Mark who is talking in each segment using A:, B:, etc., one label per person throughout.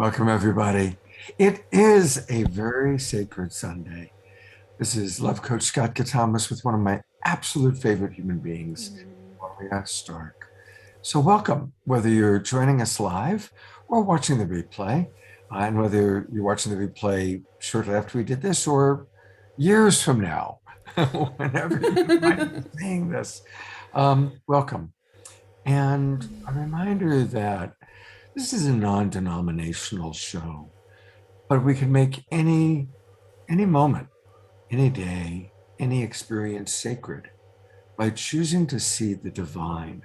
A: Welcome, everybody. It is a very sacred Sunday. This is Love Coach Scott Catamas with one of my absolute favorite human beings, Maria Stark. So, welcome, whether you're joining us live or watching the replay, and whether you're watching the replay shortly after we did this or years from now, whenever you might be seeing this. Welcome. And a reminder that this is a non-denominational show, but we can make any moment, any day, any experience sacred by choosing to see the divine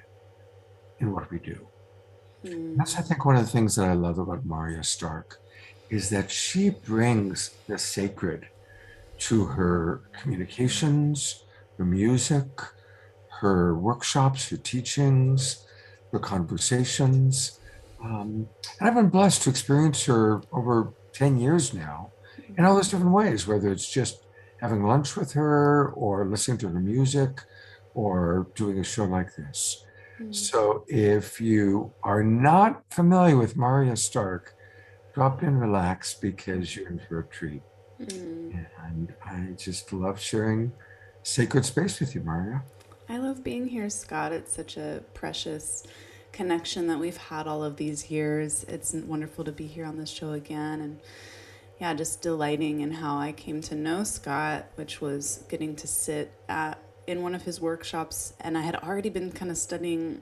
A: in what we do. That's, I think, one of the things that I love about Maria Stark is that she brings the sacred to her communications, her music, her workshops, her teachings, her conversations. And I've been blessed to experience her over 10 years now in all those different ways, whether it's just having lunch with her or listening to her music or doing a show like this. So if you are not familiar with Maria Stark, drop in, relax, because you're in for a treat. And I just love sharing sacred space with you, Maria.
B: I love being here, Scott. It's such a precious connection that we've had all of these years. It's wonderful to be here on this show again. And yeah, just delighting in how I came to know Scott, which was getting to sit in one of his workshops. And I had already been kind of studying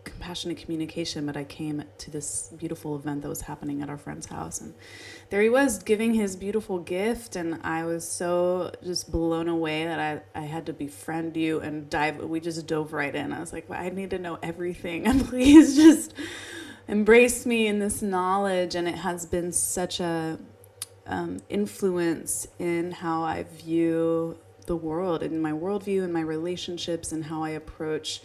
B: compassionate communication, but I came to this beautiful event that was happening at our friend's house, and there he was giving his beautiful gift, and I was so just blown away that I had to befriend you and we just dove right in. I was like, well, I need to know everything and please just embrace me in this knowledge. And it has been such a influence in how I view the world, in my worldview, in my relationships, and how I approach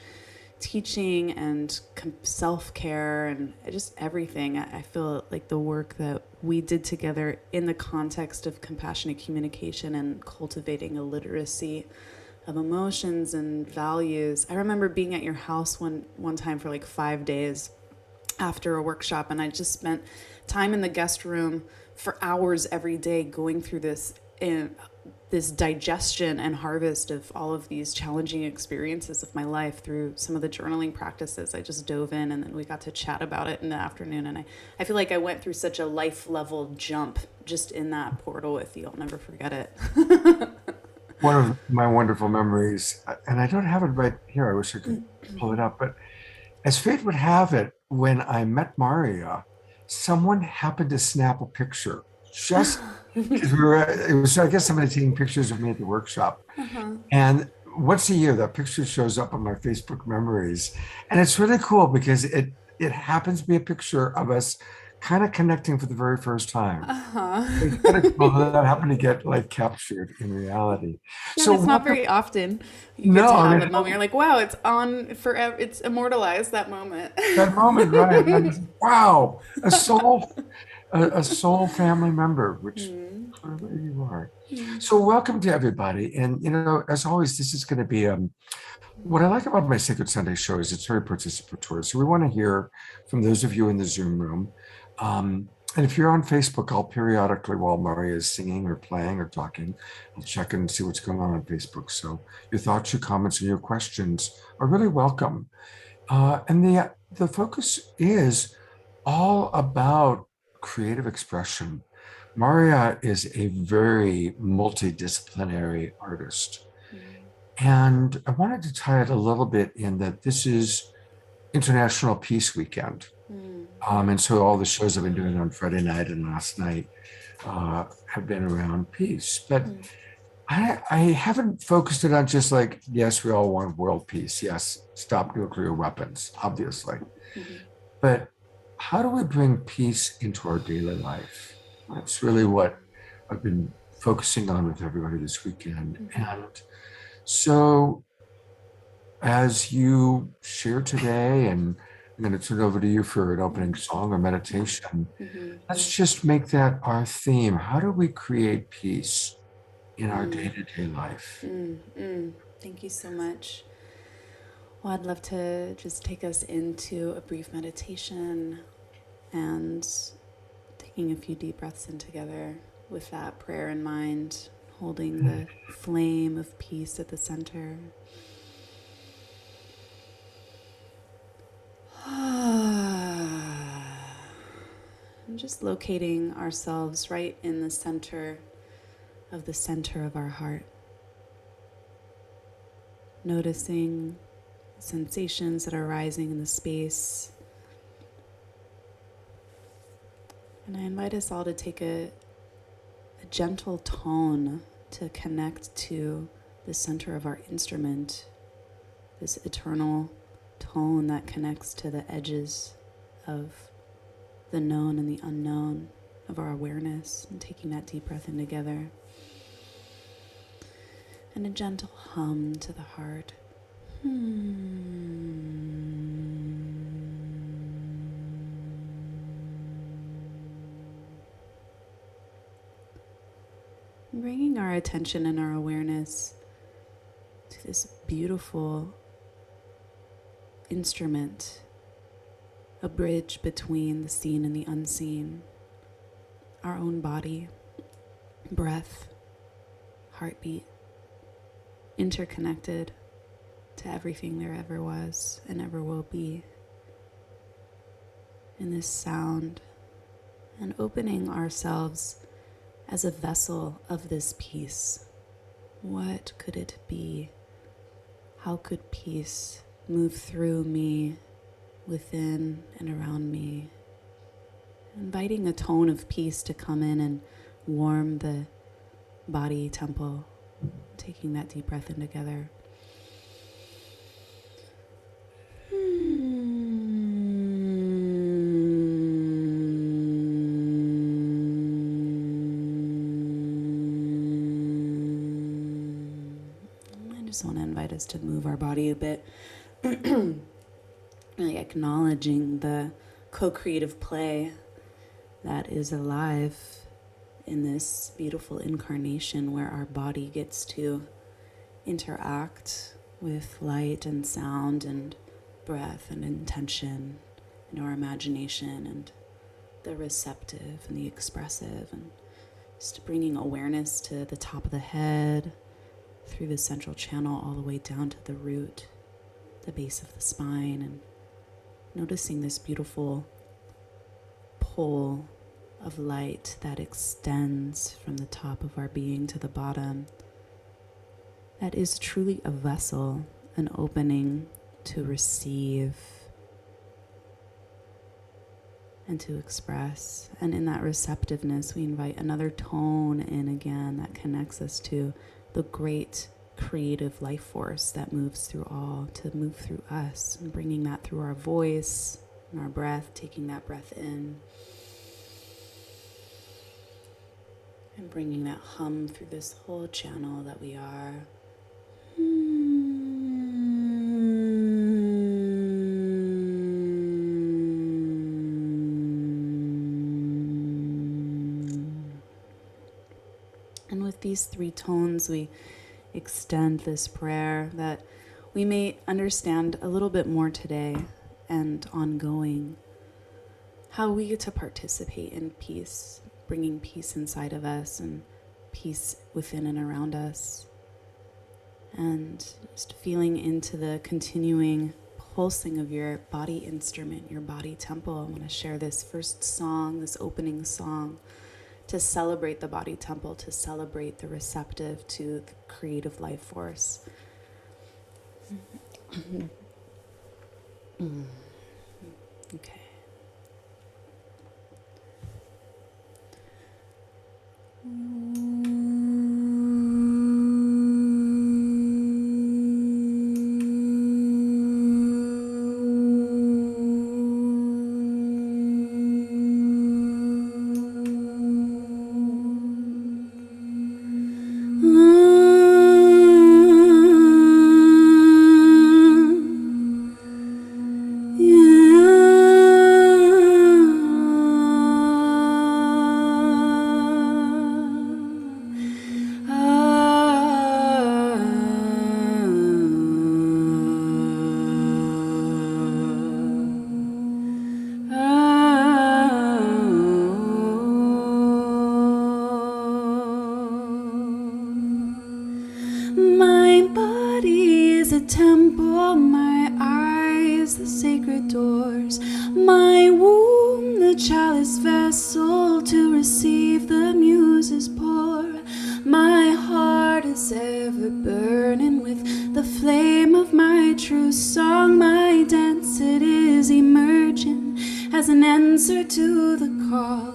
B: teaching and self-care and just everything. I feel like the work that we did together in the context of compassionate communication and cultivating a literacy of emotions and values. I remember being at your house one time for like 5 days after a workshop, and I just spent time in the guest room for hours every day going through this digestion and harvest of all of these challenging experiences of my life through some of the journaling practices. I just dove in, and then we got to chat about it in the afternoon. And I feel like I went through such a life level jump just in that portal with you. I'll never forget it.
A: One of my wonderful memories, and I don't have it right here. I wish I could pull it up, but as fate would have it, when I met Maria, someone happened to snap a picture just because it was, I guess, somebody taking pictures of me at the workshop. And once a year, that picture shows up on my Facebook memories. And it's really cool because it happens to be a picture of us kind of connecting for the very first time. It's kind of cool that happened to get like captured in reality.
B: Yeah, and
A: So
B: it's not
A: welcome.
B: very often you get
A: No,
B: to
A: I
B: have
A: mean,
B: that moment. You're like, wow, it's on forever. It's immortalized, that moment.
A: that moment, right? And I just, wow, a soul family member, which clearly you are. So welcome to everybody. And as always, this is going to be what I like about my Sacred Sunday show is it's very participatory. So we want to hear from those of you in the Zoom room. And if you're on Facebook, I'll periodically, while Maria is singing or playing or talking, I'll check and see what's going on Facebook. So your thoughts, your comments, and your questions are really welcome. And the focus is all about creative expression. Maria is a very multidisciplinary artist. And I wanted to tie it a little bit in that this is International Peace Weekend. And so all the shows I've been doing on Friday night and last night have been around peace. But I haven't focused it on just like, yes, we all want world peace. Yes, stop nuclear weapons, obviously. But how do we bring peace into our daily life? That's really what I've been focusing on with everybody this weekend. And so as you share today, and I'm going to turn it over to you for an opening song or meditation, let's just make that our theme. How do we create peace in our day-to-day life?
B: Thank you so much. Well, I'd love to just take us into a brief meditation and Taking a few deep breaths in together with that prayer in mind, holding the flame of peace at the center. And just locating ourselves right in the center of our heart. Noticing sensations that are rising in the space. And I invite us all to take a gentle tone to connect to the center of our instrument, this eternal tone that connects to the edges of the known and the unknown of our awareness, and taking that deep breath in together. And a gentle hum to the heart. Bringing our attention and our awareness to this beautiful instrument, a bridge between the seen and the unseen, our own body, breath, heartbeat, interconnected to everything there ever was and ever will be. In this sound, and opening ourselves as a vessel of this peace. What could it be? How could peace move through me, within and around me? Inviting a tone of peace to come in and warm the body temple. Taking that deep breath in together. I just want to invite us to move our body a bit. Really acknowledging the co-creative play that is alive in this beautiful incarnation where our body gets to interact with light and sound and breath and intention and our imagination and the receptive and the expressive, and just bringing awareness to the top of the head, through the central channel all the way down to the root, the base of the spine, and noticing this beautiful pole of light that extends from the top of our being to the bottom. That is truly a vessel, an opening to receive and to express. And in that receptiveness, we invite another tone in again that connects us to the great creative life force that moves through all, to move through us, and bringing that through our voice and our breath, taking that breath in. And bringing that hum through this whole channel that we are. And with these three tones, we extend this prayer that we may understand a little bit more today and ongoing, how we get to participate in peace, bringing peace inside of us and peace within and around us. And just feeling into the continuing pulsing of your body instrument, your body temple. I'm going to share this first song, this opening song, to celebrate the body temple, to celebrate the receptive to the creative life force. Okay. Yeah. dance, it is emerging as an answer to the call.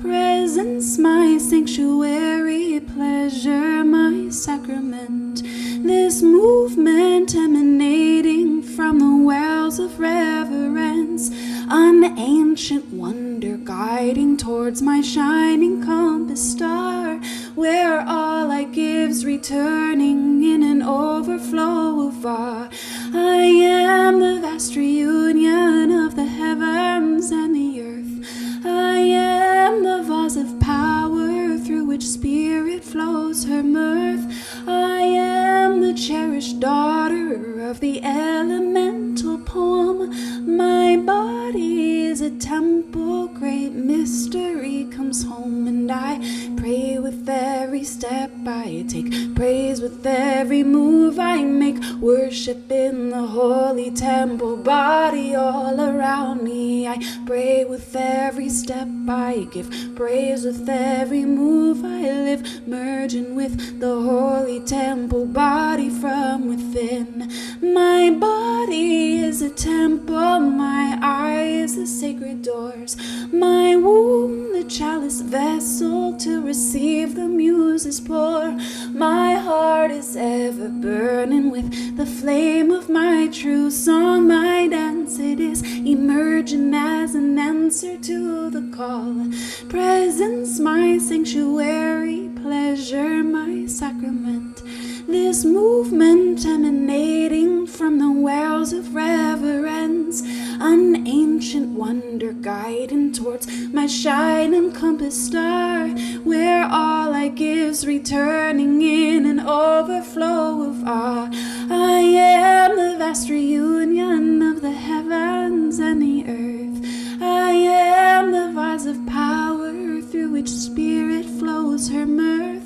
B: Presence, my sanctuary, pleasure, my sacrament. This movement emanating from the wells of reverence, an ancient wonder guiding towards my shining compass star, where all I give's returning in an overflow of awe. I am the vast reunion of the heavens and the earth. I am the vase of power through which spirit flows her mirth. I am the cherished daughter of the elemental poem. My body is a temple, great mystery comes home, and I pray with every step I take, praise with every move I make, worship in the holy temple, body all around me. I pray with every step I give, praise with every move I live, merging with the holy temple, body from within. My body is a temple, my eyes the sacred doors, my womb the chalice vessel to receive the muse's pour. My heart is ever burning with the flame of my true song. My dance, it is emerging as an answer to the call. Presence, my sanctuary, pleasure, my sacrament. This movement emanating from the wells of reverence, an ancient wonder guiding towards my shining compass star, where all I give's returning in an overflow of awe. I am the vast reunion of the heavens and the earth. I am the vase of power through which spirit flows her mirth.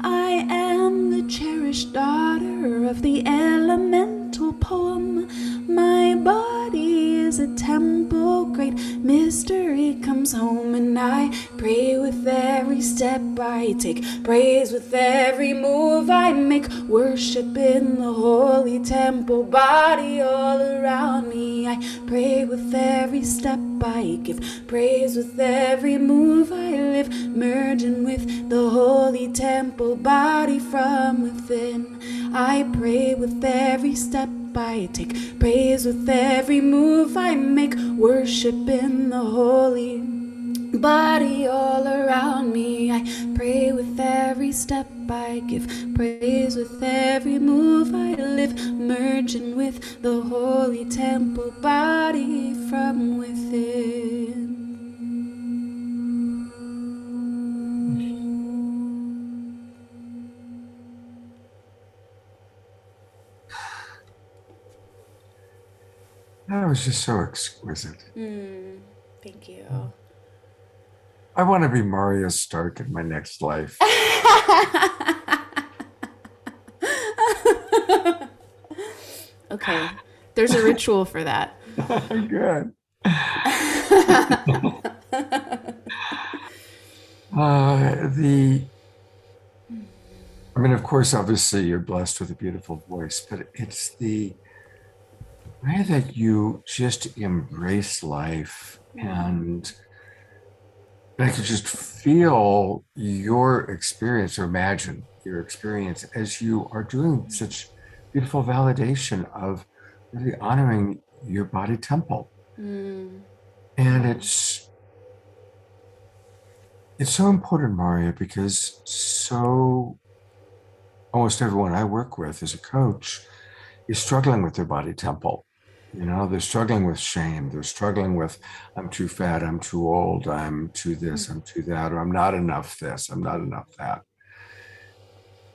B: I am the cherished daughter of the elemental poem. My body is a temple, great mystery comes home, and I pray with every step I take, praise with every move I make, worship in the holy temple, body all around me. I pray with every step I give, praise with every move I live, merging with the holy temple, body from within. I pray with every step I take, praise with every move I make, worship in the holy body all around me. I pray with every step I give, praise with every move I live, merging with the holy temple, body from within.
A: That was just so exquisite.
B: Thank you.
A: I want to be Maria Stark in my next life.
B: Okay, there's a ritual for that.
A: Good. I mean, of course, obviously, you're blessed with a beautiful voice, but it's the way that you just embrace life, and I could just feel your experience or imagine your experience as you are doing such beautiful validation of really honoring your body temple. And it's so important, Maria, because so almost everyone I work with as a coach is struggling with their body temple. You know, they're struggling with shame. They're struggling with, I'm too fat, I'm too old, I'm too this, I'm too that, or I'm not enough this, I'm not enough that.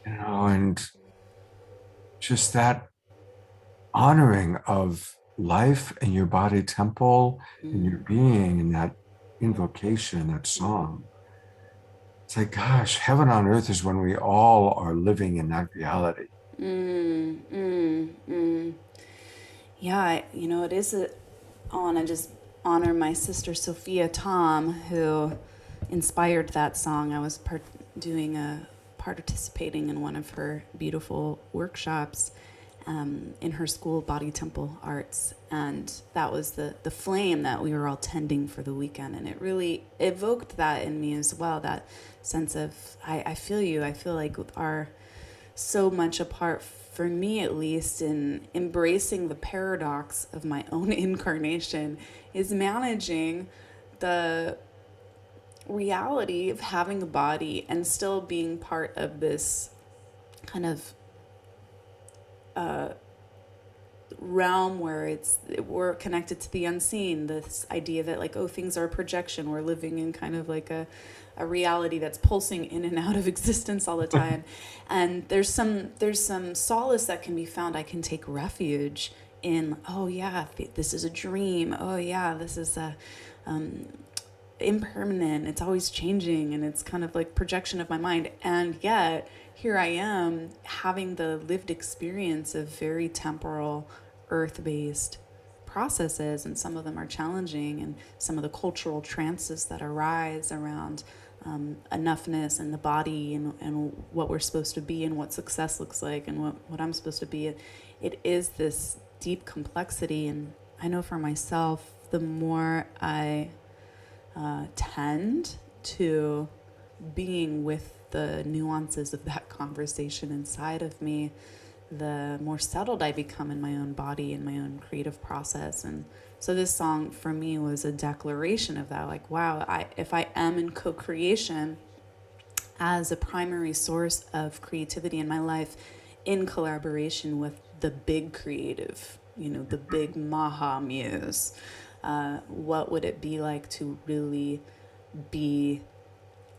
A: You know, and just that honoring of life and your body temple and your being and that invocation, that song. It's like, gosh, heaven on earth is when we all are living in that reality.
B: Yeah, it is I want to just honor my sister Sophia Tom, who inspired that song. I was participating in one of her beautiful workshops, in her school, Body Temple Arts, and that was the flame that we were all tending for the weekend, and it really evoked that in me as well. That sense of I feel you. I feel like our so much apart, for me at least, in embracing the paradox of my own incarnation is managing the reality of having a body and still being part of this kind of realm where we're connected to the unseen, this idea that like, oh, things are a projection, we're living in kind of like a reality that's pulsing in and out of existence all the time. And there's some solace that can be found. I can take refuge in, oh yeah, this is a dream, oh yeah, this is a impermanent, it's always changing, and it's kind of like projection of my mind. And yet here I am having the lived experience of very temporal, earth-based processes, and some of them are challenging, and some of the cultural trances that arise around enoughness and the body, and what we're supposed to be, and what success looks like, and what I'm supposed to be. It is this deep complexity. And I know for myself, the more I tend to being with the nuances of that conversation inside of me, the more settled I become in my own body and my own creative process. And so this song for me was a declaration of that. Like, wow, if I am in co-creation as a primary source of creativity in my life, in collaboration with the big creative, the big Maha muse, what would it be like to really be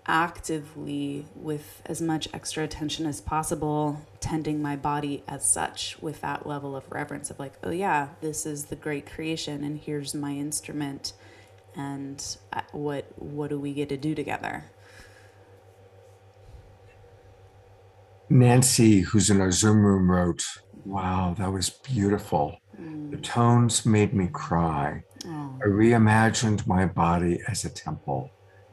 B: actively, with as much extra attention as possible, tending my body as such, with that level of reverence of like, oh yeah, this is the great creation, and here's my instrument, and what do we get to do together?
A: Nancy, who's in our Zoom room, wrote, wow, that was beautiful. The tones made me cry.
B: Oh.
A: I reimagined my body as a temple.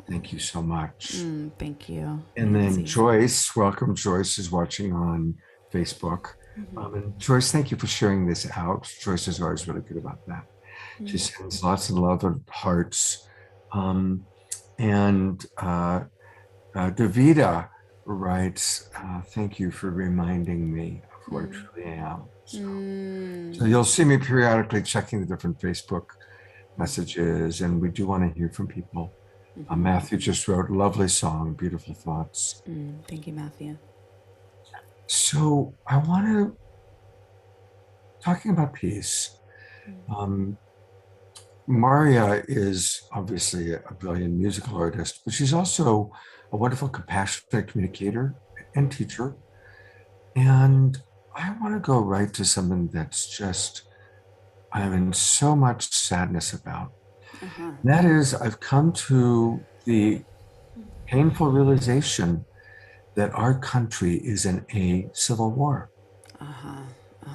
A: Thank you so much.
B: Thank you.
A: And
B: Nancy.
A: then Joyce, welcome. Joyce is watching on Facebook. And Joyce, thank you for sharing this out. Joyce is always really good about that. She sends lots of love and hearts. And Davida writes, thank you for reminding me of what I truly am. So you'll see me periodically checking the different Facebook messages, and we do want to hear from people. Matthew just wrote, lovely song, beautiful thoughts.
B: Thank you, Matthew.
A: So I want to, talking about peace, Maria is obviously a brilliant musical artist, but she's also a wonderful, compassionate communicator and teacher. And I want to go right to something that's just, I'm in so much sadness about. That is, I've come to the painful realization that our country is in a civil war.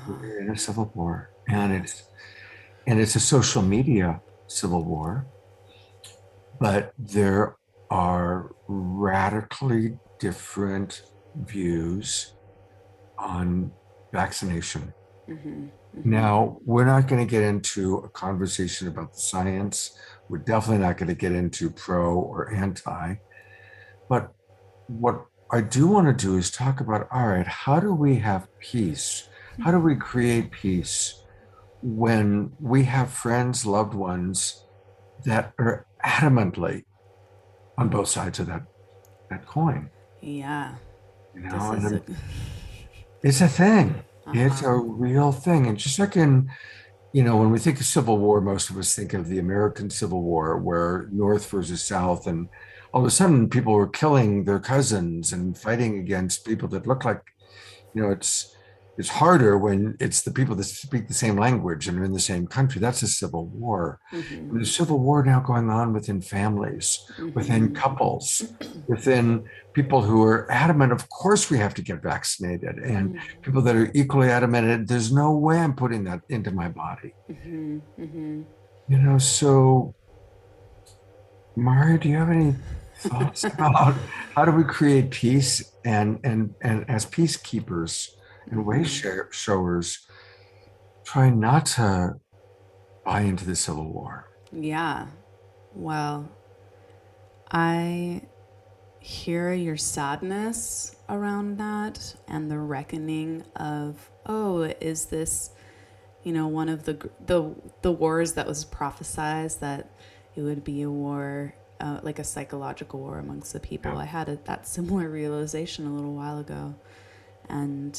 A: We're in a civil war, and it's a social media civil war, but there are radically different views on vaccination. Now, we're not going to get into a conversation about the science. We're definitely not going to get into pro or anti. But what I do want to do is talk about, all right, how do we have peace? How do we create peace when we have friends, loved ones that are adamantly on both sides of that coin?
B: Yeah.
A: It's a thing. It's a real thing. And just like in, when we think of Civil War, most of us think of the American Civil War, where North versus South, and all of a sudden people were killing their cousins and fighting against people that look like, it's harder when it's the people that speak the same language and are in the same country. That's a civil war. There's civil war now going on within families, within couples, within people who are adamant, of course we have to get vaccinated, and people that are equally adamant, there's no way I'm putting that into my body. So Maria, do you have any thoughts about how do we create peace and as peacekeepers and way showers try not to buy into the Civil War.
B: Yeah. Well, I hear your sadness around that and the reckoning of, oh, is this, one of the wars that was prophesized, that it would be a war, like a psychological war amongst the people.
A: Yeah.
B: I had that similar realization a little while ago, and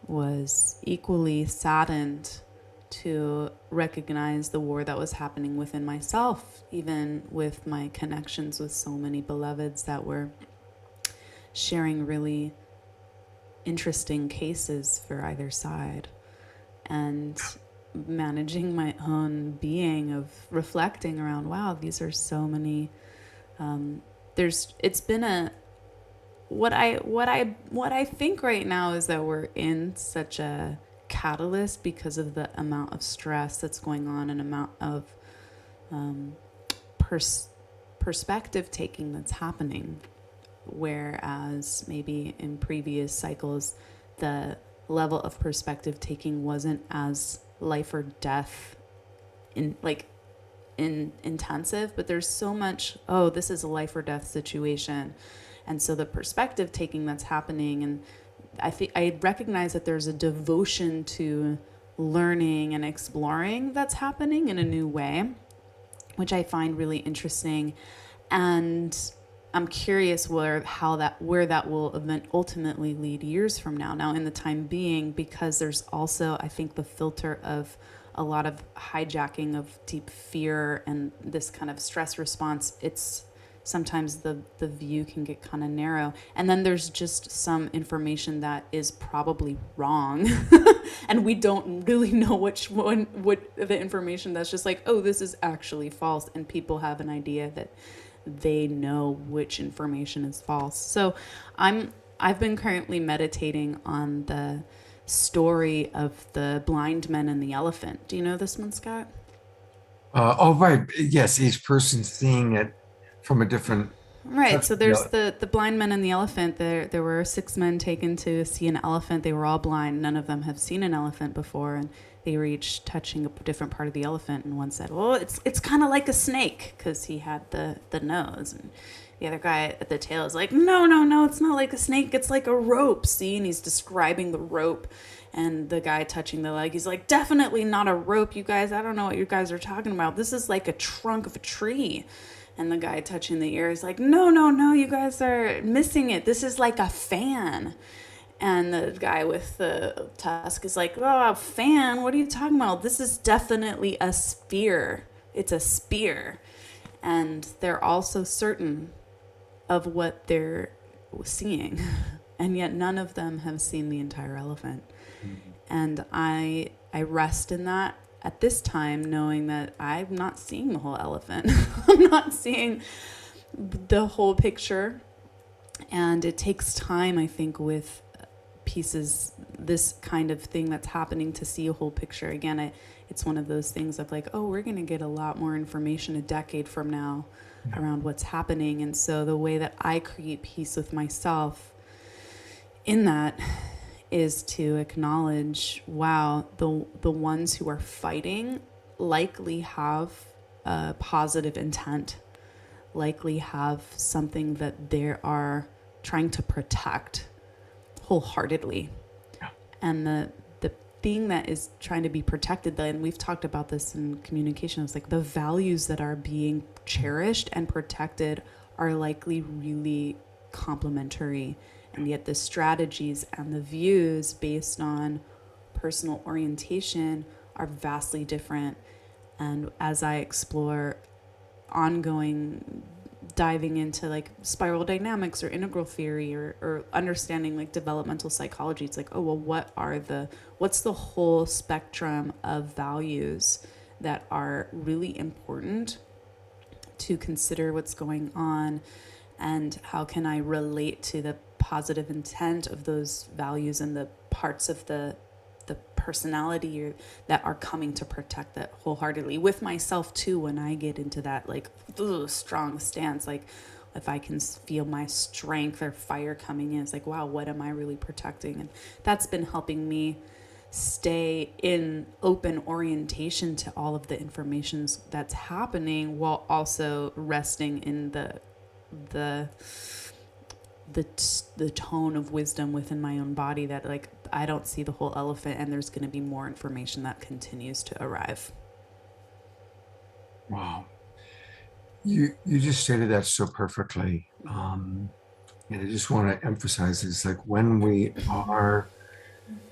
B: was equally saddened to recognize the war that was happening within myself, even with my connections with so many beloveds that were sharing really interesting cases for either side, and managing my own being of reflecting around, wow, these are so many, it's been a, what I think right now is that we're in such a catalyst because of the amount of stress that's going on and amount of perspective taking that's happening, whereas maybe in previous cycles the level of perspective taking wasn't as life or death in intensive, but there's so much, oh, this is a life or death situation. And so the perspective taking that's happening, and I think I recognize that there's a devotion to learning and exploring that's happening in a new way, which I find really interesting. And I'm curious where that will ultimately lead years from now. Now, in the time being, because there's also, I think, the filter of a lot of hijacking of deep fear and this kind of stress response. It's sometimes the view can get kind of narrow, and then there's just some information that is probably wrong and we don't really know what the information that's just like, oh, this is actually false, and people have an idea that they know which information is false. So I've been currently meditating on the story of the blind men and the elephant. Do you know this one, Scott?
A: Oh, right. Yes, each person seeing it from a different
B: Right. So there's
A: touch.
B: the blind men and the elephant. There were 6 men taken to see an elephant. They were all blind. None of them have seen an elephant before, and they were each touching a different part of the elephant. And one said, "Well, it's kind of like a snake," because he had the nose, and the other guy at the tail is like, "No, no, no, it's not like a snake. It's like a rope." See, and he's describing the rope. And the guy touching the leg, he's like, "Definitely not a rope, you guys. I don't know what you guys are talking about. This is like a trunk of a tree." And the guy touching the ear is like, "No, no, no, you guys are missing it. This is like a fan." And the guy with the tusk is like, "Oh, a fan? What are you talking about? This is definitely a spear. It's a spear." And they're all so certain of what they're seeing. And yet none of them have seen the entire elephant.
A: Mhm.
B: And I rest in that at this time, knowing that I'm not seeing the whole elephant. I'm not seeing the whole picture. And it takes time, I think, with pieces, this kind of thing that's happening, to see a whole picture. Again, it's one of those things of like, oh, we're going to get a lot more information a decade from now
A: Yeah.
B: around what's happening. And so the way that I create peace with myself in that is to acknowledge, wow, the ones who are fighting likely have a positive intent, likely have something that they are trying to protect wholeheartedly.
A: Yeah.
B: And the thing that is trying to be protected, then, we've talked about this in communication, it's like the values that are being cherished and protected are likely really complementary, and yet the strategies and the views based on personal orientation are vastly different. And as I explore ongoing diving into like spiral dynamics or integral theory, or understanding like developmental psychology, it's like, oh, well, what's the whole spectrum of values that are really important to consider what's going on, and how can I relate to the positive intent of those values and the parts of the personality that are coming to protect that wholeheartedly with myself too. When I get into that like strong stance, like, if I can feel my strength or fire coming in, it's like, wow, what am I really protecting? And that's been helping me stay in open orientation to all of the information that's happening, while also resting in the the tone of wisdom within my own body, that like I don't see the whole elephant, and there's going to be more information that continues to arrive.
A: Wow. You just stated that so perfectly. And I just want to emphasize this, like when we are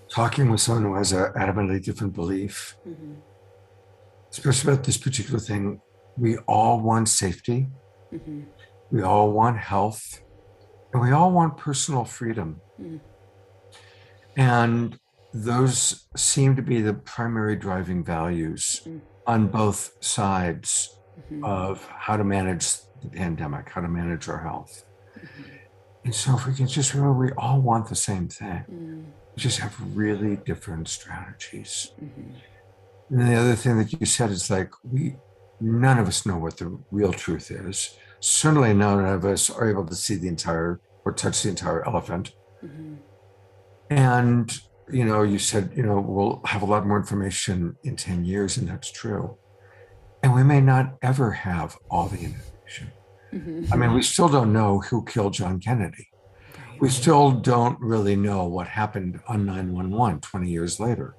A: talking with someone who has an adamantly different belief, especially about this particular thing, we all want safety, we all want health, and we all want personal freedom. And those seem to be the primary driving values on both sides of how to manage the pandemic, how to manage our health. And so if we can just remember, we all want the same thing. We just have really different strategies. And then the other thing that you said is like, none of us know what the real truth is. Certainly none of us are able to see the entire or touch the entire elephant. And, you said, we'll have a lot more information in 10 years, and that's true. And we may not ever have all the information. I mean, we still don't know who killed John Kennedy. We still don't really know what happened on 9/11 20 years later.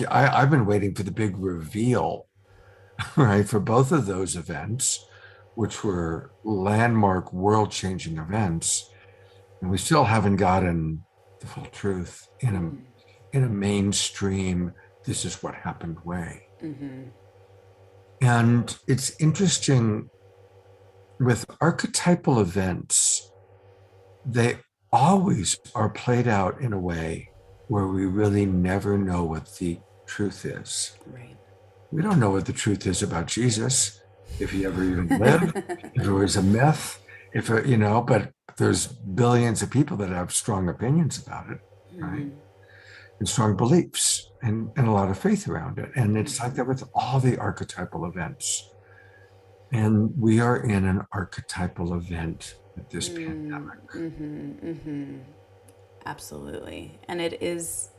A: I've been waiting for the big reveal, right, for both of those events, which were landmark world-changing events. And we still haven't gotten the full truth in a mainstream, this is what happened way. And it's interesting with archetypal events, they always are played out in a way where we really never know what the truth is.
B: Right.
A: We don't know what the truth is about Jesus, if he ever even lived, if it was a myth, but there's billions of people that have strong opinions about it, right? And strong beliefs and a lot of faith around it. And it's like that with all the archetypal events. And we are in an archetypal event with this pandemic.
B: Absolutely. And it is,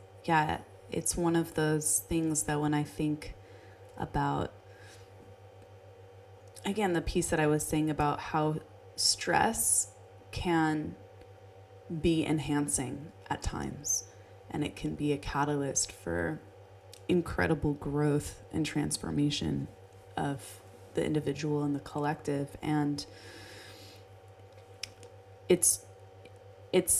B: it's one of those things that when I think about, again, the piece that I was saying about how stress can be enhancing at times, and it can be a catalyst for incredible growth and transformation of the individual and the collective. And it's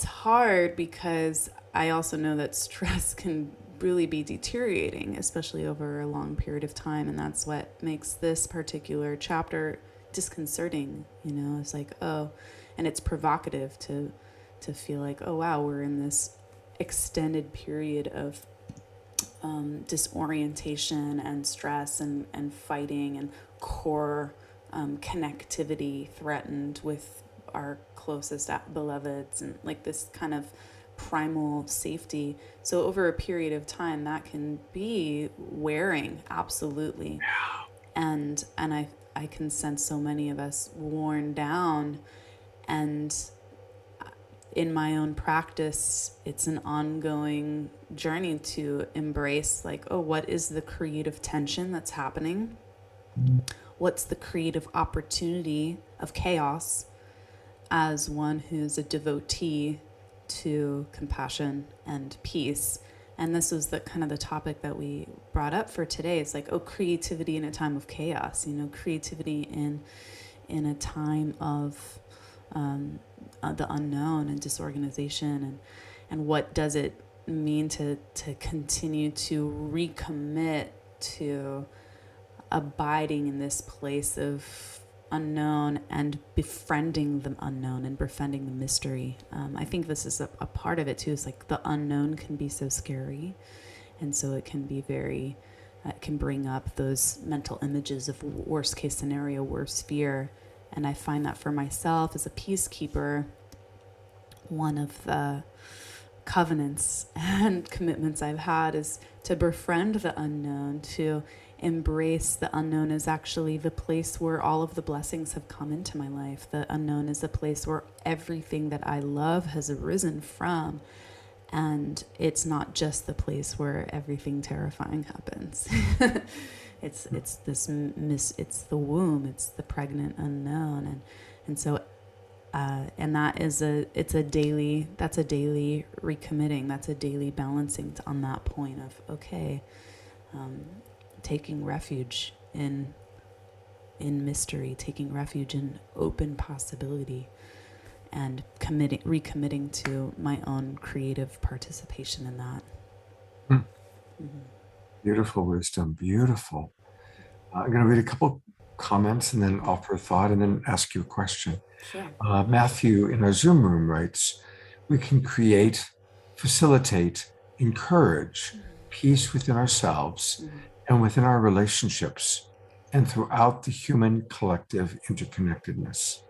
B: hard because I also know that stress can really be deteriorating, especially over a long period of time. And that's what makes this particular chapter disconcerting. It's like, oh, and it's provocative to feel like, oh, wow, we're in this extended period of disorientation and stress and fighting and core connectivity threatened with our closest beloveds, and like this kind of primal safety. So over a period of time, that can be wearing, absolutely. And I can sense so many of us worn down. And in my own practice, it's an ongoing journey to embrace, like, oh, what is the creative tension that's happening? What's the creative opportunity of chaos as one who's a devotee to compassion and peace? And this was the kind of the topic that we brought up for today. It's like, oh, creativity in a time of chaos, creativity in a time of the unknown and disorganization, and what does it mean to continue to recommit to abiding in this place of unknown and befriending the unknown and befriending the mystery. I think this is a part of it too. Is like the unknown can be so scary, and so it can be very, it can bring up those mental images of worst case scenario, worst fear. And I find that for myself as a peacekeeper, one of the covenants and commitments I've had is to befriend the unknown, to embrace the unknown as actually the place where all of the blessings have come into my life. The unknown is the place where everything that I love has arisen from. And it's not just the place where everything terrifying happens. it's it's the womb, it's the pregnant unknown, and so and that's a daily recommitting, that's a daily balancing on that point of, okay, taking refuge in mystery, taking refuge in open possibility, and recommitting to my own creative participation in that. Mm-hmm.
A: Beautiful wisdom, beautiful. I'm going to read a couple comments and then offer a thought and then ask you a question.
B: Sure.
A: Matthew in our Zoom room writes, we can create, facilitate, encourage peace within ourselves and within our relationships and throughout the human collective interconnectedness.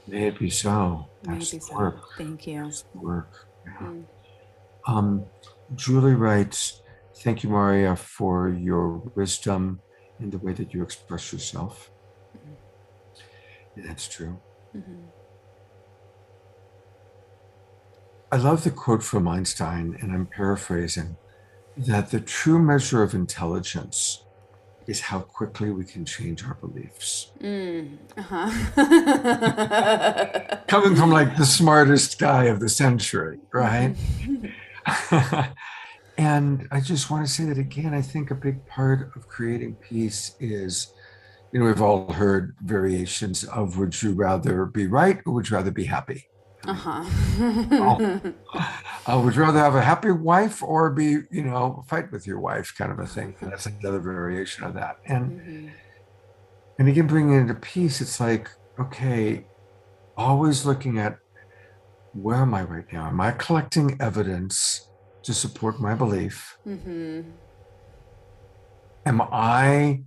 A: May it be so. That's the work.
B: Thank you.
A: That's the work. Yeah. Julie writes, thank you, Maria, for your wisdom and the way that you express yourself. Yeah, that's true. I love the quote from Einstein, and I'm paraphrasing, that the true measure of intelligence is how quickly we can change our beliefs. Coming from like the smartest guy of the century, right? And I just want to say that again, I think a big part of creating peace is, we've all heard variations of, would you rather be right or would you rather be happy? Would you rather have a happy wife or be, fight with your wife, kind of a thing? And that's another variation of that. And again, bringing it into peace, it's like, okay, always looking at, where am I right now? Am I collecting evidence to support my belief? Am I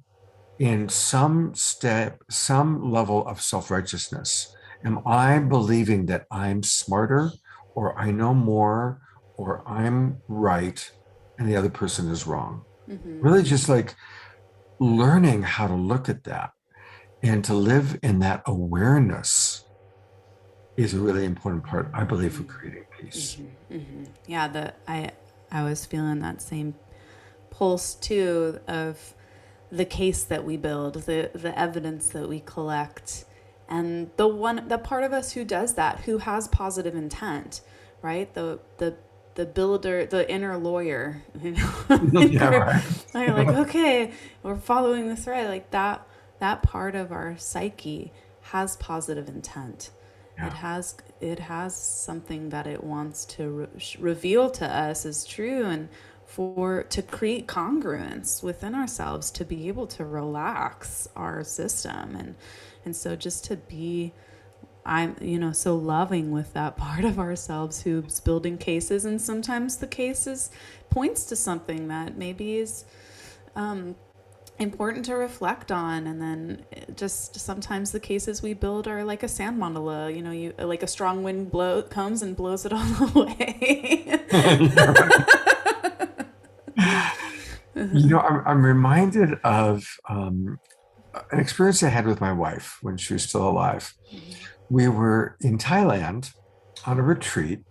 A: in some level of self-righteousness? Am I believing that I'm smarter, or I know more, or I'm right and the other person is wrong? Really just like learning how to look at that and to live in that awareness is a really important part, I believe, of creating peace.
B: Yeah, I was feeling that same pulse too, of the case that we build, the evidence that we collect, and the part of us who does that, who has positive intent, right? The builder, the inner lawyer,
A: Yeah, right.
B: You're like, okay, we're following the thread. Like that part of our psyche has positive intent. Yeah. It has something that it wants to reveal to us as true, and to create congruence within ourselves, to be able to relax our system, and so just to be, so loving with that part of ourselves who's building cases, and sometimes the cases points to something that maybe is important to reflect on, and then just sometimes the cases we build are like a sand mandala, you like a strong wind comes and blows it all away.
A: I'm reminded of an experience I had with my wife when she was still alive. We were in Thailand on a retreat,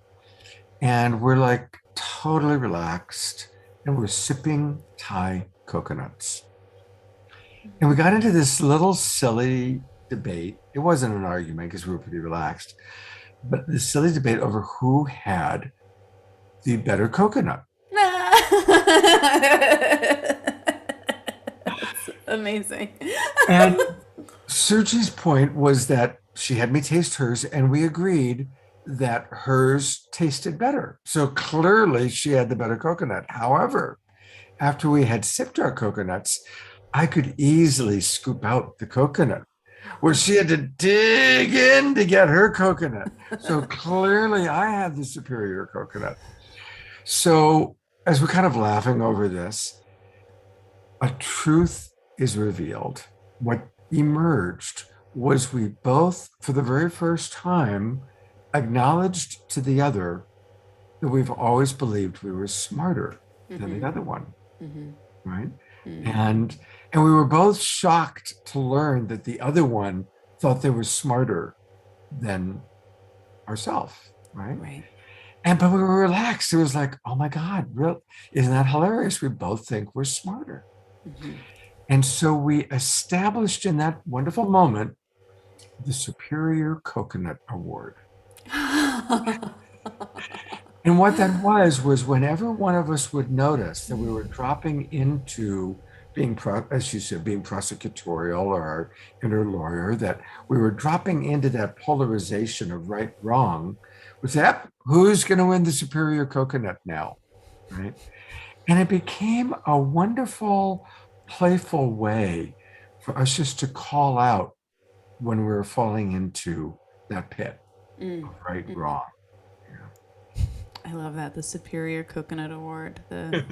A: and we're like totally relaxed, and we're sipping Thai coconuts. And we got into this little silly debate. It wasn't an argument because we were pretty relaxed, but this silly debate over who had the better coconut.
B: That's amazing.
A: And Suji's point was that she had me taste hers, and we agreed that hers tasted better. So clearly she had the better coconut. However, after we had sipped our coconuts, I could easily scoop out the coconut, where she had to dig in to get her coconut. So clearly I had the superior coconut. So as we're kind of laughing over this, a truth is revealed. What emerged was we both, for the very first time, acknowledged to the other that we've always believed we were smarter than the other one, right? And we were both shocked to learn that the other one thought they were smarter than ourselves, right?
B: Right.
A: And but we were relaxed. It was like, oh my God, real isn't that hilarious? We both think we're smarter. And so we established in that wonderful moment the Superior Coconut Award. And what that was whenever one of us would notice that we were dropping into being, as you said, being prosecutorial or our inner lawyer, that we were dropping into that polarization of right, wrong, was that who's going to win the Superior Coconut now, right? And it became a wonderful, playful way for us just to call out when we were falling into that pit of right, wrong.
B: I love that. The Superior Coconut Award, the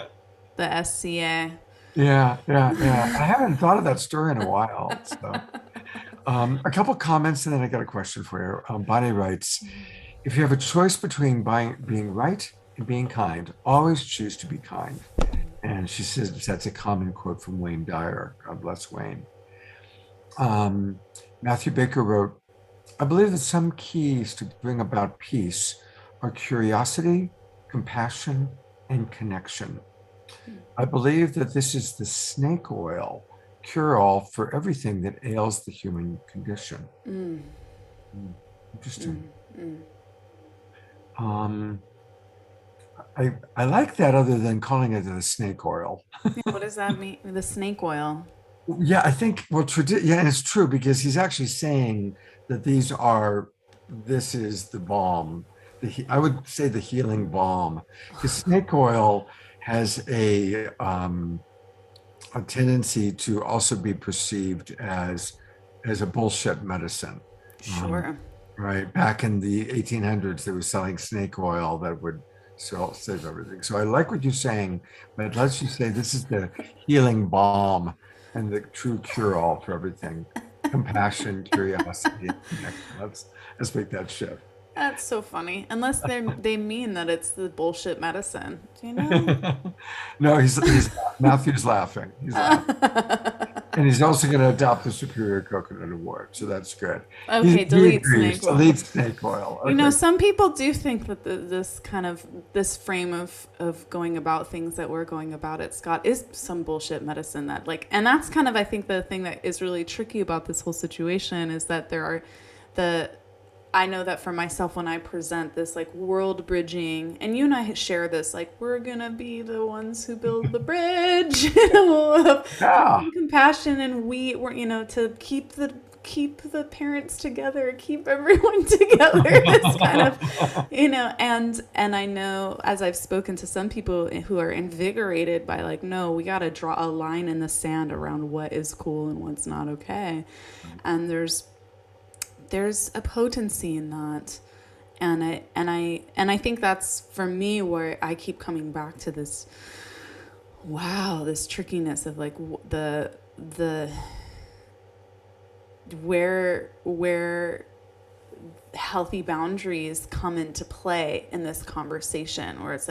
B: SCA.
A: Yeah. I haven't thought of that story in a while. So, a couple comments, and then I got a question for you. Bonnie writes, if you have a choice between being right and being kind, always choose to be kind. And she says that's a common quote from Wayne Dyer. God bless Wayne. Matthew Baker wrote, I believe that some keys to bring about peace are curiosity, compassion, and connection. I believe that this is the snake oil cure-all for everything that ails the human condition. Interesting. I like that, other than calling it the snake oil.
B: What does that mean? The snake oil.
A: Yeah, I think, well, yeah, and it's true, because he's actually saying that this is the balm. I would say the healing balm, because snake oil has a tendency to also be perceived as a bullshit medicine.
B: Sure.
A: Right. Back in the 1800s, they were selling snake oil that would save everything. So I like what you're saying, but let's just say this is the healing balm and the true cure-all for everything: compassion, curiosity, and connection. Let's make that shift.
B: That's so funny. Unless they mean that it's the bullshit medicine. Do you know?
A: No, he's Matthew's laughing. He's laughing. And he's also going to adopt the Superior Coconut Award, so that's good.
B: Okay, delete snake oil.
A: Delete snake oil. Okay.
B: You know, some people do think that this frame of going about things that we're going about it, Scott, is some bullshit medicine that and that's kind of, I think, the thing that is really tricky about this whole situation is that I know that for myself, when I present this world bridging, and you and I share this, we're gonna be the ones who build the bridge, compassion, and we're to keep the parents together, keep everyone together. This kind of, and I know, as I've spoken to some people who are invigorated by no, we got to draw a line in the sand around what is cool and what's not okay, and there's a potency in that, and I think that's, for me, where I keep coming back to this trickiness of the where healthy boundaries come into play in this conversation, where it's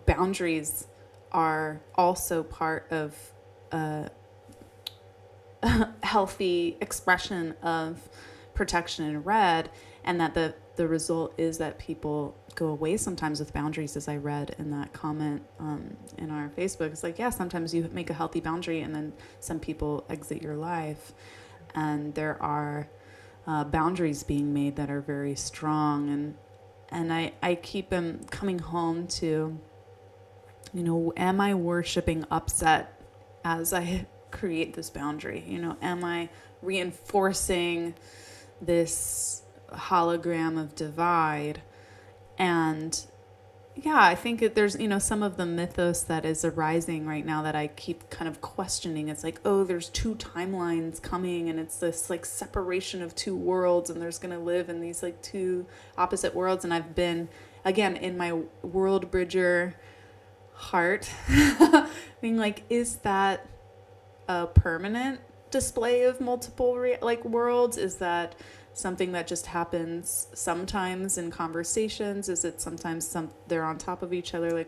B: boundaries are also part of a healthy expression of protection in red, and that the result is that people go away sometimes with boundaries, as I read in that comment in our Facebook. It's sometimes you make a healthy boundary and then some people exit your life, and there are boundaries being made that are very strong, and I keep coming home to, am I worshiping upset as I create this boundary? Am I reinforcing this hologram of divide? And I think there's some of the mythos that is arising right now that I keep kind of questioning. It's there's two timelines coming, and it's this separation of two worlds, and there's gonna live in these two opposite worlds. And I've been, again, in my world bridger heart being is that a permanent display of multiple worlds? Is that something that just happens sometimes in conversations? Is it sometimes they're on top of each other?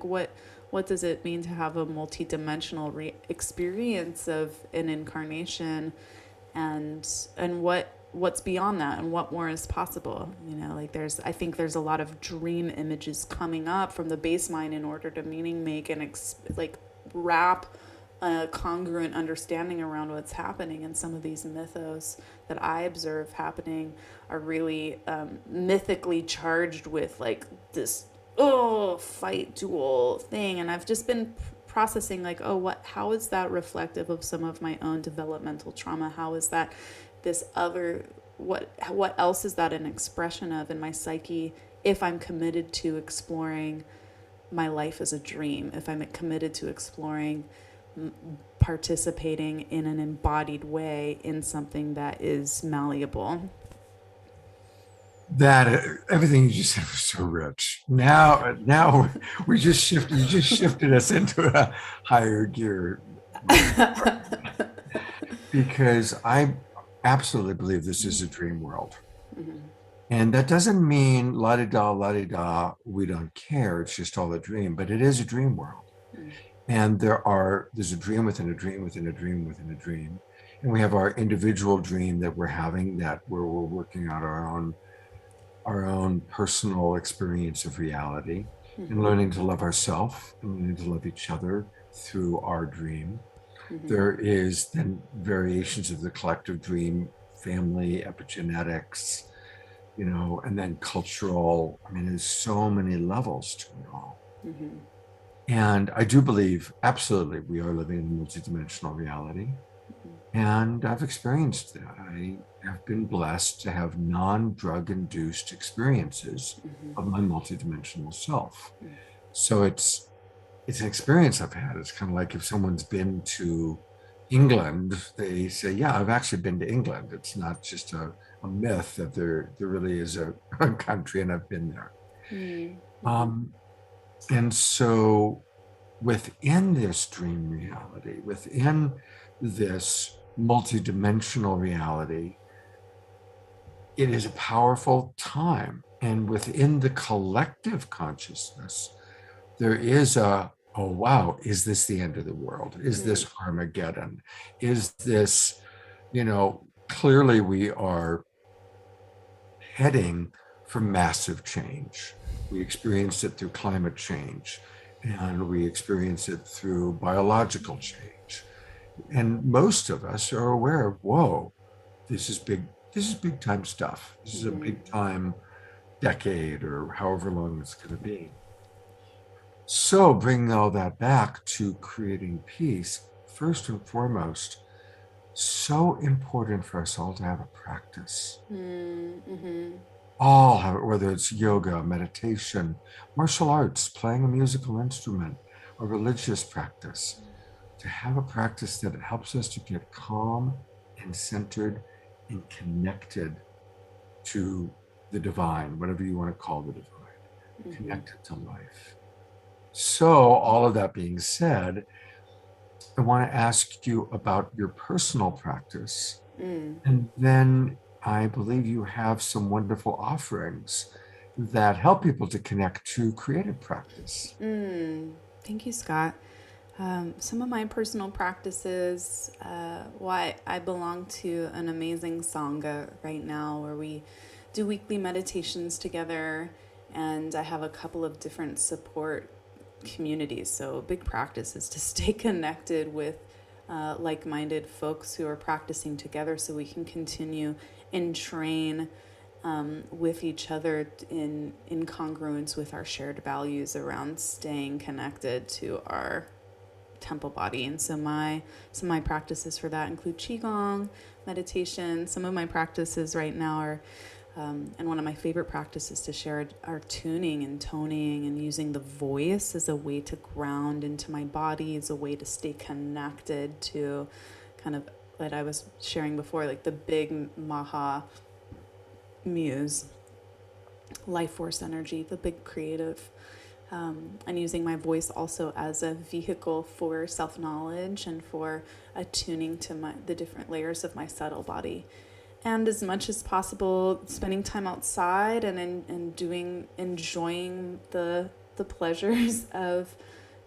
B: what does it mean to have a multidimensional experience of an incarnation, and what's beyond that, and what more is possible. Like I think there's a lot of dream images coming up from the base mind in order to meaning make and like wrap a congruent understanding around what's happening. And some of these mythos that I observe happening are really mythically charged with like this fight duel thing. And I've just been processing like, how is that reflective of some of my own developmental trauma? How is that this other, what else is that an expression of in my psyche, if I'm committed to exploring my life as a dream, if I'm committed to exploring participating in an embodied way in something that is malleable.
A: That everything you just said was so rich. Now we just shifted. You just shifted us into a higher gear, because I absolutely believe this is a dream world, and that doesn't mean la di da. We don't care. It's just all a dream, but it is a dream world, and there's a dream within a dream within a dream within a dream, and we have our individual dream that we're having, that where we're working out our own personal experience of reality, and learning to love ourselves and learning to love each other through our dream. There is then variations of the collective dream, family, epigenetics, and then cultural. I mean, there's so many levels to it all. And I do believe absolutely we are living in a multidimensional reality. And I've experienced that. I have been blessed to have non-drug induced experiences of my multidimensional self. So it's an experience I've had. It's kind of like if someone's been to England, they say, yeah, I've actually been to England. It's not just a myth that there really is a country, and I've been there. And so within this dream reality, within this multidimensional reality, it is a powerful time. And within the collective consciousness, there is oh wow, is this the end of the world? Is this Armageddon? Is this, clearly we are heading for massive change. We experience it through climate change, and we experience it through biological change. And most of us are aware of, whoa, this is big time stuff. This is a big time decade, or however long it's going to be. So bringing all that back to creating peace, first and foremost, so important for us all to have a practice. All have it, whether it's yoga, meditation, martial arts, playing a musical instrument, a religious practice, to have a practice that helps us to get calm and centered and connected to the divine, whatever you want to call the divine, connected to life. So all of that being said, I want to ask you about your personal practice. And then I believe you have some wonderful offerings that help people to connect to creative practice.
B: Thank you, Scott. Some of my personal practices, I belong to an amazing Sangha right now where we do weekly meditations together, and I have a couple of different support communities. So a big practice is to stay connected with like-minded folks who are practicing together so we can continue and train with each other in congruence with our shared values around staying connected to our temple body. And so some of my practices for that include Qigong, meditation. Some of my practices right now are and one of my favorite practices to share are tuning and toning, and using the voice as a way to ground into my body, as a way to stay connected to kind of what I was sharing before, like the big Maha muse, life force energy, the big creative. And using my voice also as a vehicle for self-knowledge and for attuning to the different layers of my subtle body. And as much as possible, spending time outside and enjoying the pleasures of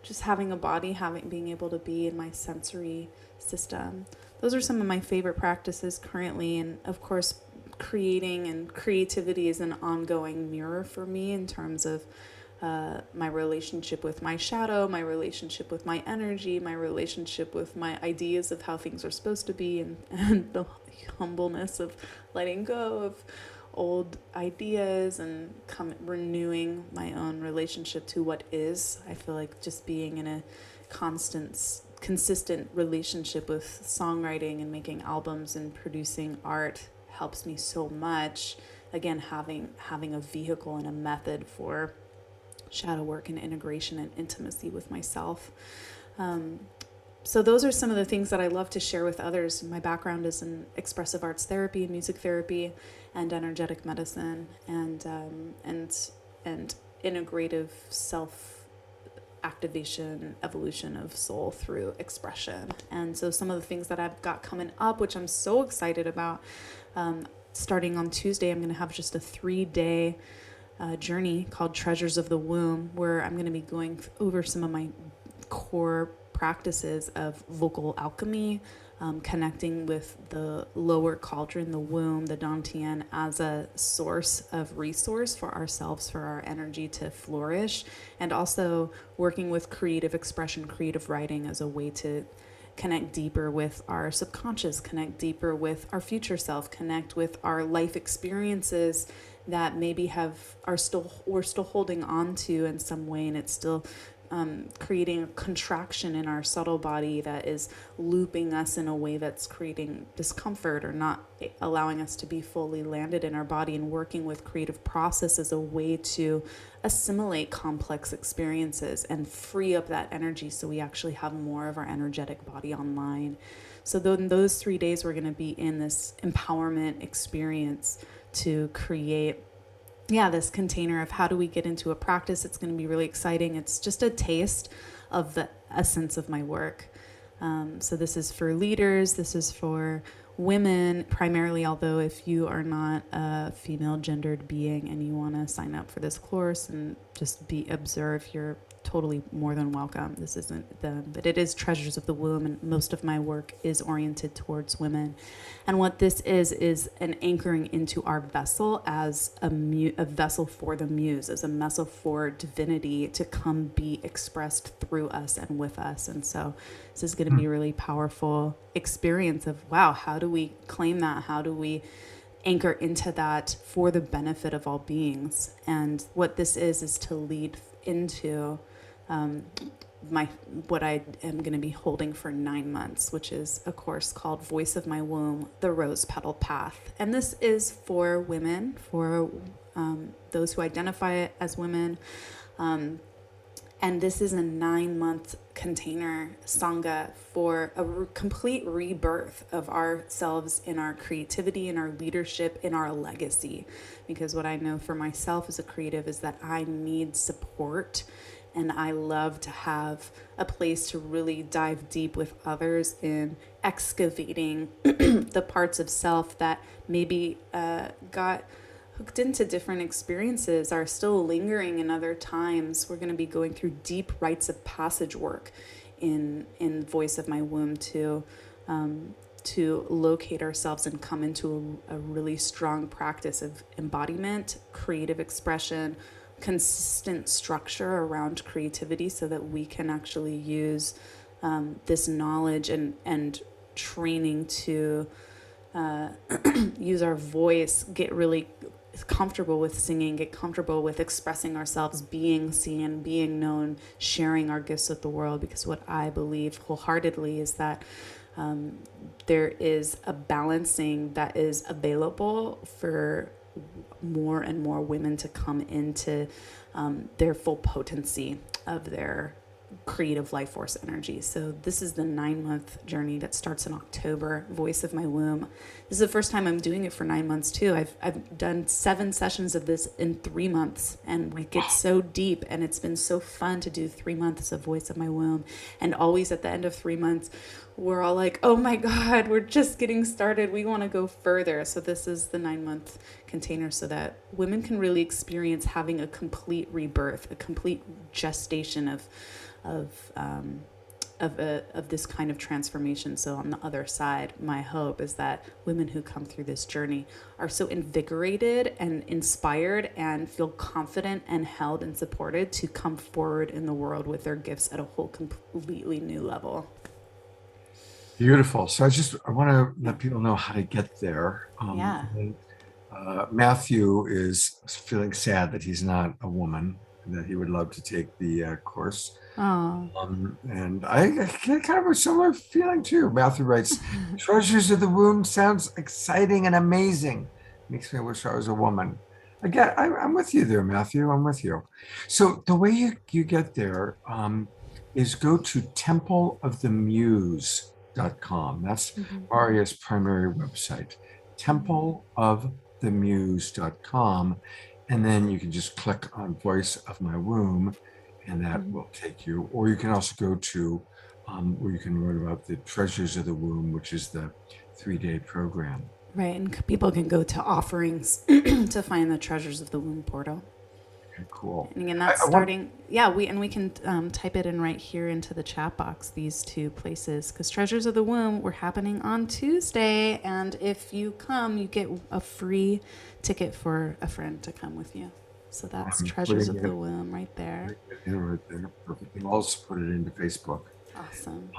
B: just having a body, being able to be in my sensory system. Those are some of my favorite practices currently. And of course, creating and creativity is an ongoing mirror for me in terms of my relationship with my shadow, my relationship with my energy, my relationship with my ideas of how things are supposed to be, and the humbleness of letting go of old ideas and renewing my own relationship to what is. I feel like just being in a consistent relationship with songwriting and making albums and producing art helps me so much. Again, having a vehicle and a method for shadow work and integration and intimacy with myself. So those are some of the things that I love to share with others. My background is in expressive arts therapy, music therapy, and energetic medicine, and integrative self activation, evolution of soul through expression. And so some of the things that I've got coming up, which I'm so excited about, starting on Tuesday, I'm going to have just a 3-day journey called Treasures of the Womb, where I'm going to be going over some of my core practices of vocal alchemy, connecting with the lower cauldron, the womb, the dantian, as a source of resource for ourselves, for our energy to flourish, and also working with creative expression, creative writing as a way to connect deeper with our subconscious, connect deeper with our future self, connect with our life experiences that maybe we're still holding on to in some way, and it's still creating a contraction in our subtle body that is looping us in a way that's creating discomfort or not allowing us to be fully landed in our body, and working with creative process as a way to assimilate complex experiences and free up that energy so we actually have more of our energetic body online. So in those 3 days, we're going to be in this empowerment experience to create this container of how do we get into a practice. It's going to be really exciting. It's just a taste of the essence of my work. So this is for leaders. This is for women primarily, although if you are not a female gendered being and you want to sign up for this course and just observe, you're totally more than welcome. This isn't but it is Treasures of the Womb, and most of my work is oriented towards women. And what this is an anchoring into our vessel as a vessel for the muse, as a vessel for divinity to come be expressed through us and with us. And so this is going to be a really powerful experience of, wow, how do we claim that? How do we anchor into that for the benefit of all beings? And what this is to lead into what I am going to be holding for 9 months, which is a course called Voice of My Womb, the Rose Petal Path. And this is for women, for those who identify as women. And this is a 9-month container, Sangha, for a complete rebirth of ourselves in our creativity, in our leadership, in our legacy. Because what I know for myself as a creative is that I need support, and I love to have a place to really dive deep with others in excavating the parts of self that maybe got hooked into different experiences, are still lingering in other times. We're going to be going through deep rites of passage work in Voice of My Womb to locate ourselves and come into a really strong practice of embodiment, creative expression, consistent structure around creativity, so that we can actually use this knowledge and training to use our voice, get really comfortable with singing, get comfortable with expressing ourselves, being seen, being known, sharing our gifts with the world. Because what I believe wholeheartedly is that there is a balancing that is available for more and more women to come into their full potency of their creative life force energy. So this is the 9-month journey that starts in October, Voice of My Womb. This is the first time I'm doing it for 9 months too. I've done 7 sessions of this in 3 months, and we get so deep, and it's been so fun to do 3 months of Voice of My Womb. And always at the end of 3 months, we're all like, oh my God, we're just getting started. We want to go further. So this is the 9-month container so that women can really experience having a complete rebirth, a complete gestation of of of this kind of transformation. So on the other side, my hope is that women who come through this journey are so invigorated and inspired and feel confident and held and supported to come forward in the world with their gifts at a whole completely new level.
A: Beautiful. So I want to let people know how to get there.
B: Yeah.
A: Matthew is feeling sad that he's not a woman, and that he would love to take the course.
B: Oh.
A: And I get kind of a similar feeling too. Matthew writes, Treasures of the Womb sounds exciting and amazing. Makes me wish I was a woman. Again, I'm with you there, Matthew. I'm with you. So the way you get there is go to templeofthemuse.com. That's Maria's primary website, templeofthemuse.com. And then you can just click on Voice of My Womb, and that will take you. Or you can also go to where you can learn about the Treasures of the Womb, which is the 3-day program.
B: Right, and people can go to offerings to find the Treasures of the Womb portal.
A: Okay, cool.
B: And again, that's starting. We can type it in right here into the chat box. These two places, because Treasures of the Womb were happening on Tuesday, and if you come, you get a free ticket for a friend to come with you. So that's Treasures of the Womb right there.
A: Right there, perfect. I'll also put it into Facebook.
B: Awesome.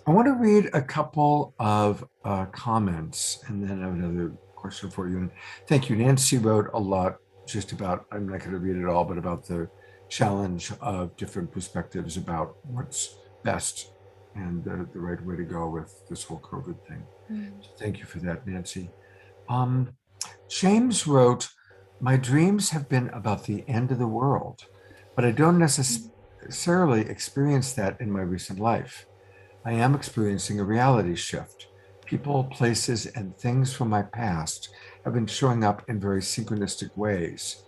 A: I want to read a couple of comments, and then I have another question for you. And thank you. Nancy wrote a lot just about, I'm not going to read it all, but about the challenge of different perspectives about what's best and the right way to go with this whole COVID thing. So thank you for that, Nancy. James wrote, my dreams have been about the end of the world, but I don't necessarily experience that in my recent life. I am experiencing a reality shift. People, places, and things from my past have been showing up in very synchronistic ways,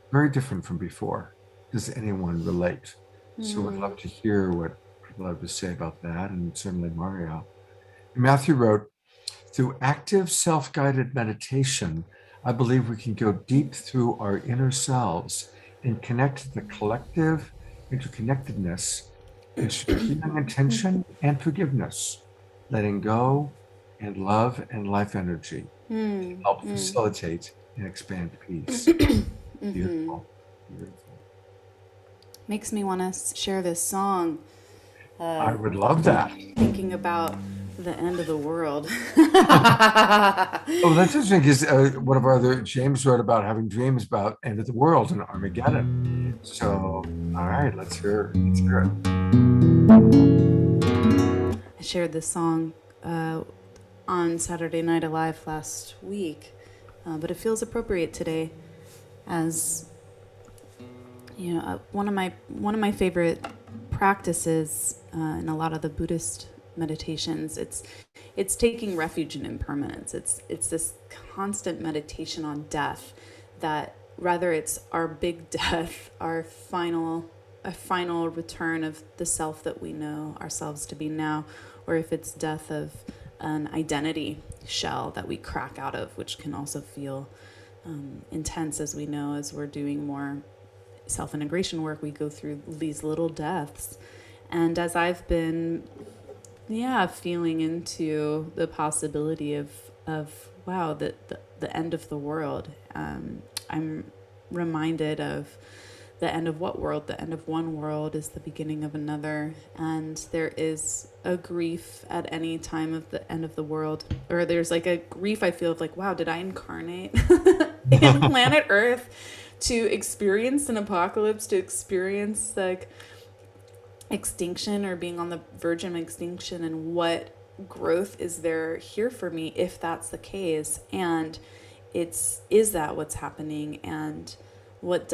A: very different from before. Does anyone relate? So I'd love to hear what people have to say about that, and certainly Maria. Matthew wrote, through active self-guided meditation, I believe we can go deep through our inner selves and connect the collective interconnectedness into healing intention and forgiveness, letting go and love and life energy help facilitate and expand peace. Beautiful. Beautiful.
B: Makes me want to share this song.
A: I would love that.
B: Thinking about the end of the world.
A: Oh, that's interesting because one of our other, James wrote about having dreams about end of the world and Armageddon. So, all right, let's hear it.
B: I shared this song on Saturday Night Alive last week, but it feels appropriate today, as you know, one of my favorite practices in a lot of the Buddhist meditations. It's taking refuge in impermanence. It's this constant meditation on death, that rather it's our big death, a final return of the self that we know ourselves to be now, or if it's death of an identity shell that we crack out of, which can also feel intense, as we know, as we're doing more self-integration work, we go through these little deaths. And as I've been feeling into the possibility of wow, the end of the world, I'm reminded of the end of what world? The end of one world is the beginning of another. And there is a grief at any time of the end of the world. Or there's like a grief I feel of like, wow, did I incarnate in planet Earth to experience an apocalypse, to experience like extinction or being on the verge of extinction? And what growth is there here for me if that's the case? And is that what's happening? And what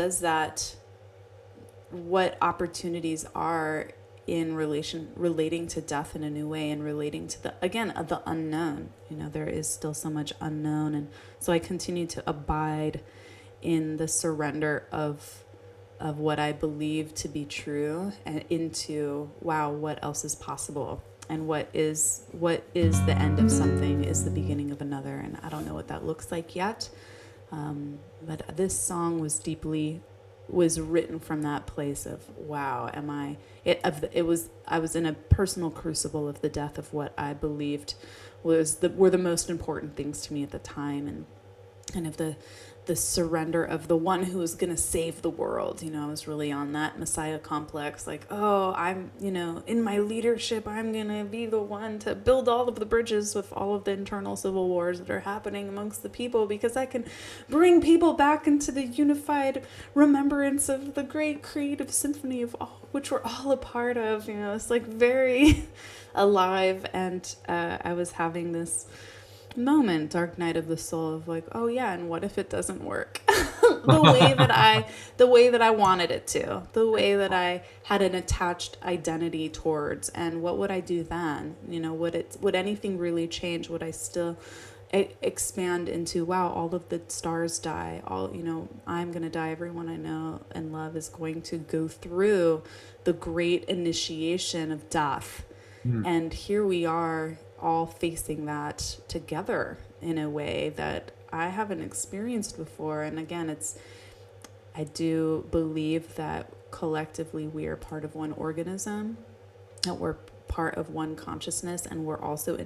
B: opportunities are in relating to death in a new way, and relating to the unknown. You know, there is still so much unknown. And so I continue to abide in the surrender of what I believe to be true, and into, wow, what else is possible? And what is the end of something is the beginning of another. And I don't know what that looks like yet. But this song was deeply was written from that place of, wow, am I I was in a personal crucible of the death of what I believed were the most important things to me at the time, and kind of the surrender of the one who was going to save the world. I was really on that Messiah complex, like, oh, I'm, in my leadership, I'm going to be the one to build all of the bridges with all of the internal civil wars that are happening amongst the people, because I can bring people back into the unified remembrance of the great creative symphony of all, which we're all a part of. It's like very alive. And I was having this moment, dark night of the soul, of like, oh yeah, and what if it doesn't work the way that I wanted it to, the way that I had an attached identity towards, and what would I do then? Would anything really change? Would I still expand into, wow, all of the stars die, I'm gonna die, everyone I know and love is going to go through the great initiation of death. And here we are, all facing that together in a way that I haven't experienced before. And again, I do believe that collectively we are part of one organism, that we're part of one consciousness, and we're also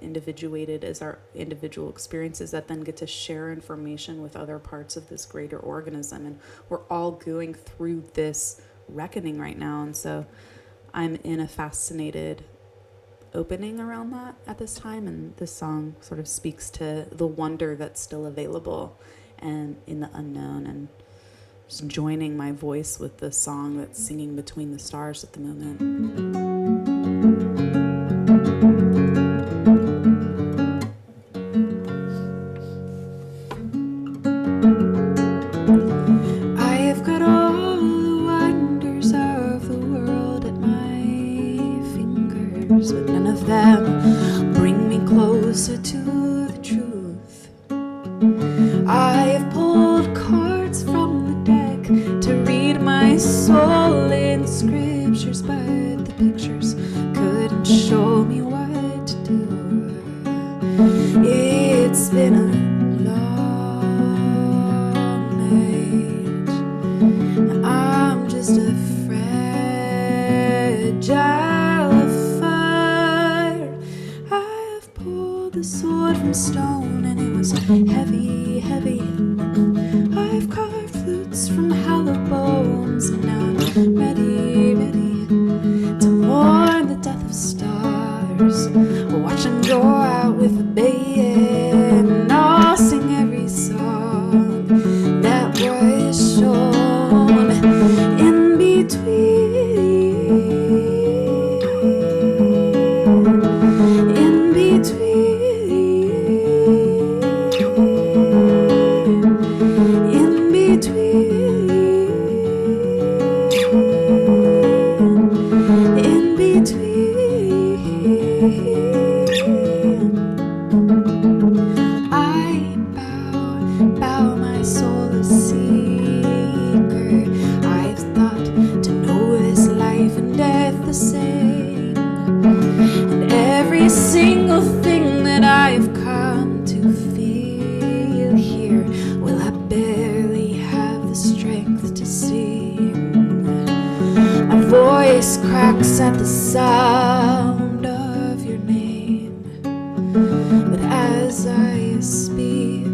B: individuated as our individual experiences that then get to share information with other parts of this greater organism. And we're all going through this reckoning right now. And so I'm in a fascinated opening around that at this time, and this song sort of speaks to the wonder that's still available and in the unknown, and just joining my voice with the song that's singing between the stars at the moment. But none of them bring me closer to the truth. I have pulled cards from the deck to read my soul in scriptures, but the pictures couldn't show me what to do. It's been a long night. I'm just a fragile the sword from stone, and it was heavy, heavy. I've carved flutes from hollow bones, and now I'm ready, ready to mourn the death of stars. Watch them go out with a bay, and I'll sing every song that was shown in between. Cracks at the sound of your name, but as I speak,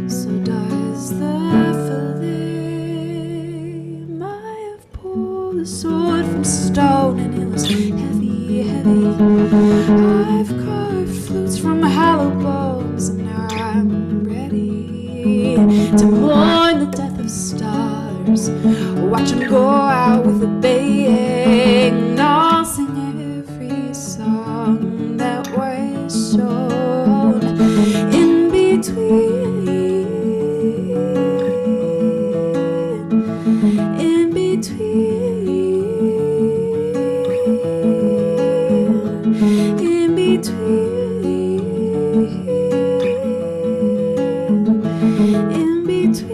B: so does the flame. I have pulled a sword from stone, and it was heavy, heavy. I've carved flutes from hollow bones, and now I'm ready to mourn the death of stars. Watch them go out with a baying. I'll sing every song that was shown in between. In between. In between. In between.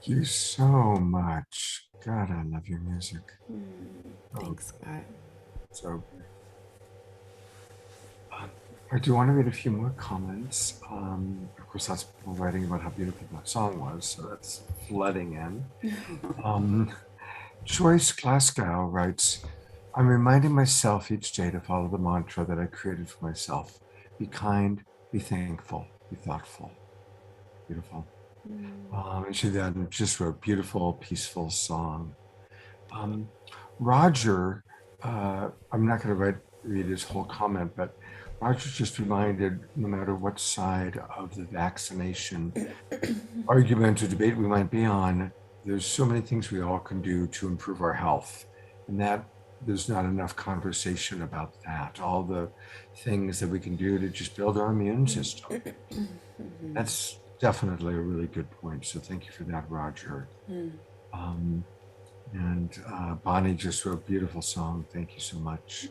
A: you so much. God, I love your music. Oh,
B: Thanks, Scott.
A: so I do want to read a few more comments. Of course, lots of people writing about how beautiful that song was, so that's flooding in. Joyce Glasgow writes, I'm reminding myself each day to follow the mantra that I created for myself. Be kind, be thankful, be thoughtful. Beautiful. And she then just wrote beautiful, peaceful song. Roger, I'm not going to read his whole comment, but Roger just reminded no matter what side of the vaccination argument or debate we might be on, there's so many things we all can do to improve our health. And that there's not enough conversation about that. All the things that we can do to just build our immune system. That's definitely a really good point. So thank you for that, Roger. And Bonnie just wrote a beautiful song. Thank you so much.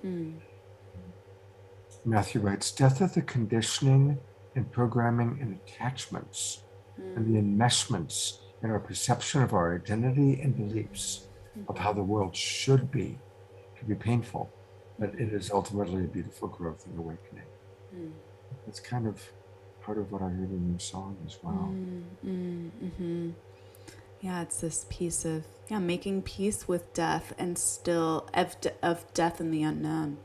A: Matthew writes, death of the conditioning and programming and attachments and the enmeshments in our perception of our identity and beliefs of how the world should be can be painful, but it is ultimately a beautiful growth and awakening. That's kind of part of what I heard in your song as well.
B: Yeah, it's this piece of making peace with death and still of death in the unknown.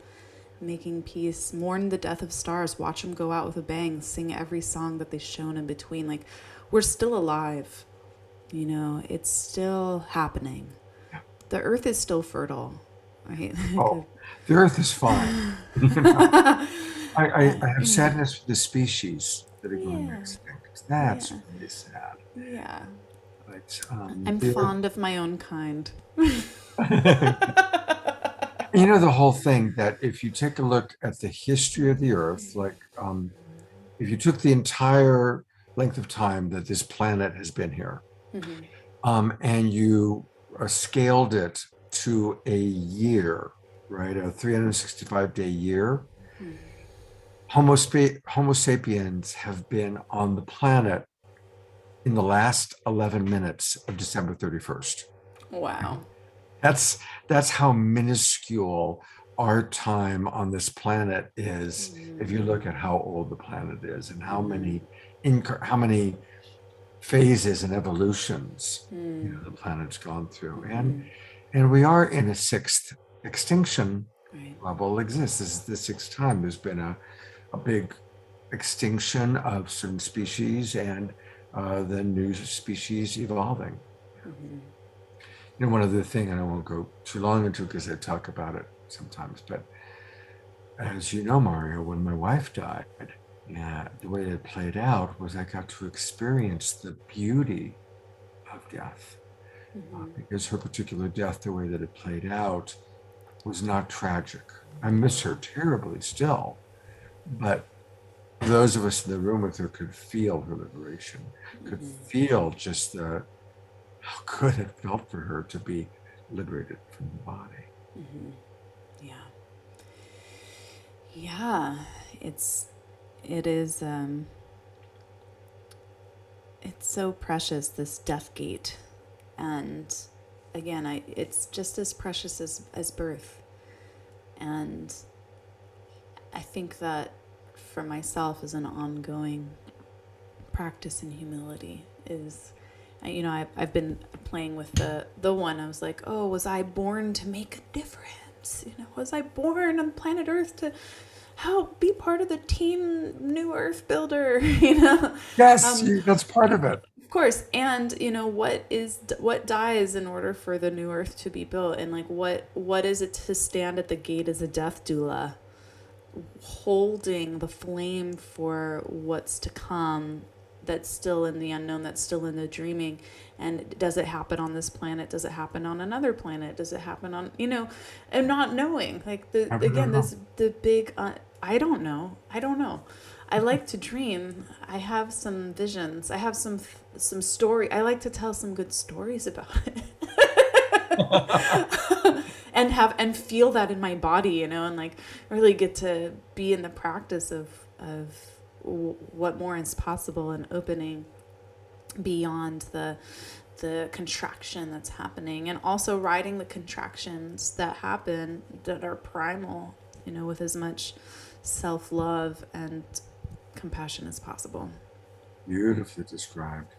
B: Making peace, mourn the death of stars, watch them go out with a bang, sing every song that they've shown in between. Like, we're still alive, you know, it's still happening. The earth is still fertile, right?
A: Oh, the earth is fine. You know, I have sadness for the species that are going extinct. That's really sad.
B: Yeah.
A: But,
B: I'm fond of my own kind.
A: You know, the whole thing that if you take a look at the history of the earth, like if you took the entire length of time that this planet has been here, and you scaled it to a year, right, a 365-day year, Homo sapiens have been on the planet in the last 11 minutes of December 31st.
B: Wow.
A: That's how minuscule our time on this planet is. If you look at how old the planet is and how many phases and evolutions the planet's gone through, and we are in a sixth extinction level exists. This is the sixth time there's been a big extinction of certain species and the new species evolving. You know, one other thing, and I won't go too long into because I talk about it sometimes, but as you know, Mario, when my wife died, the way it played out was I got to experience the beauty of death. Because her particular death, the way that it played out, was not tragic. I miss her terribly still, but those of us in the room with her could feel her liberation, could feel just how good it felt for her to be liberated from the body.
B: Yeah, it is it's so precious, this death gate, and again, it's just as precious as birth. And I think that for myself as an ongoing practice in humility is, you know, I've been playing with the one. I was like, oh, was I born to make a difference? You know, was I born on planet Earth to help be part of the team New Earth Builder? You know,
A: yes, that's part of it.
B: Of course. And you know, what dies in order for the New Earth to be built, and like what is it to stand at the gate as a death doula, holding the flame for what's to come, that's still in the unknown, that's still in the dreaming. And does it happen on this planet? Does it happen on another planet? Does it happen on, you know, and not knowing, like the big, I don't know. I like to dream. I have some visions. I have some story. I like to tell some good stories about it. and feel that in my body, you know, and like really get to be in the practice of what more is possible and opening beyond the the contraction that's happening, and also riding the contractions that happen that are primal, with as much self-love and compassion as possible.
A: Beautifully described.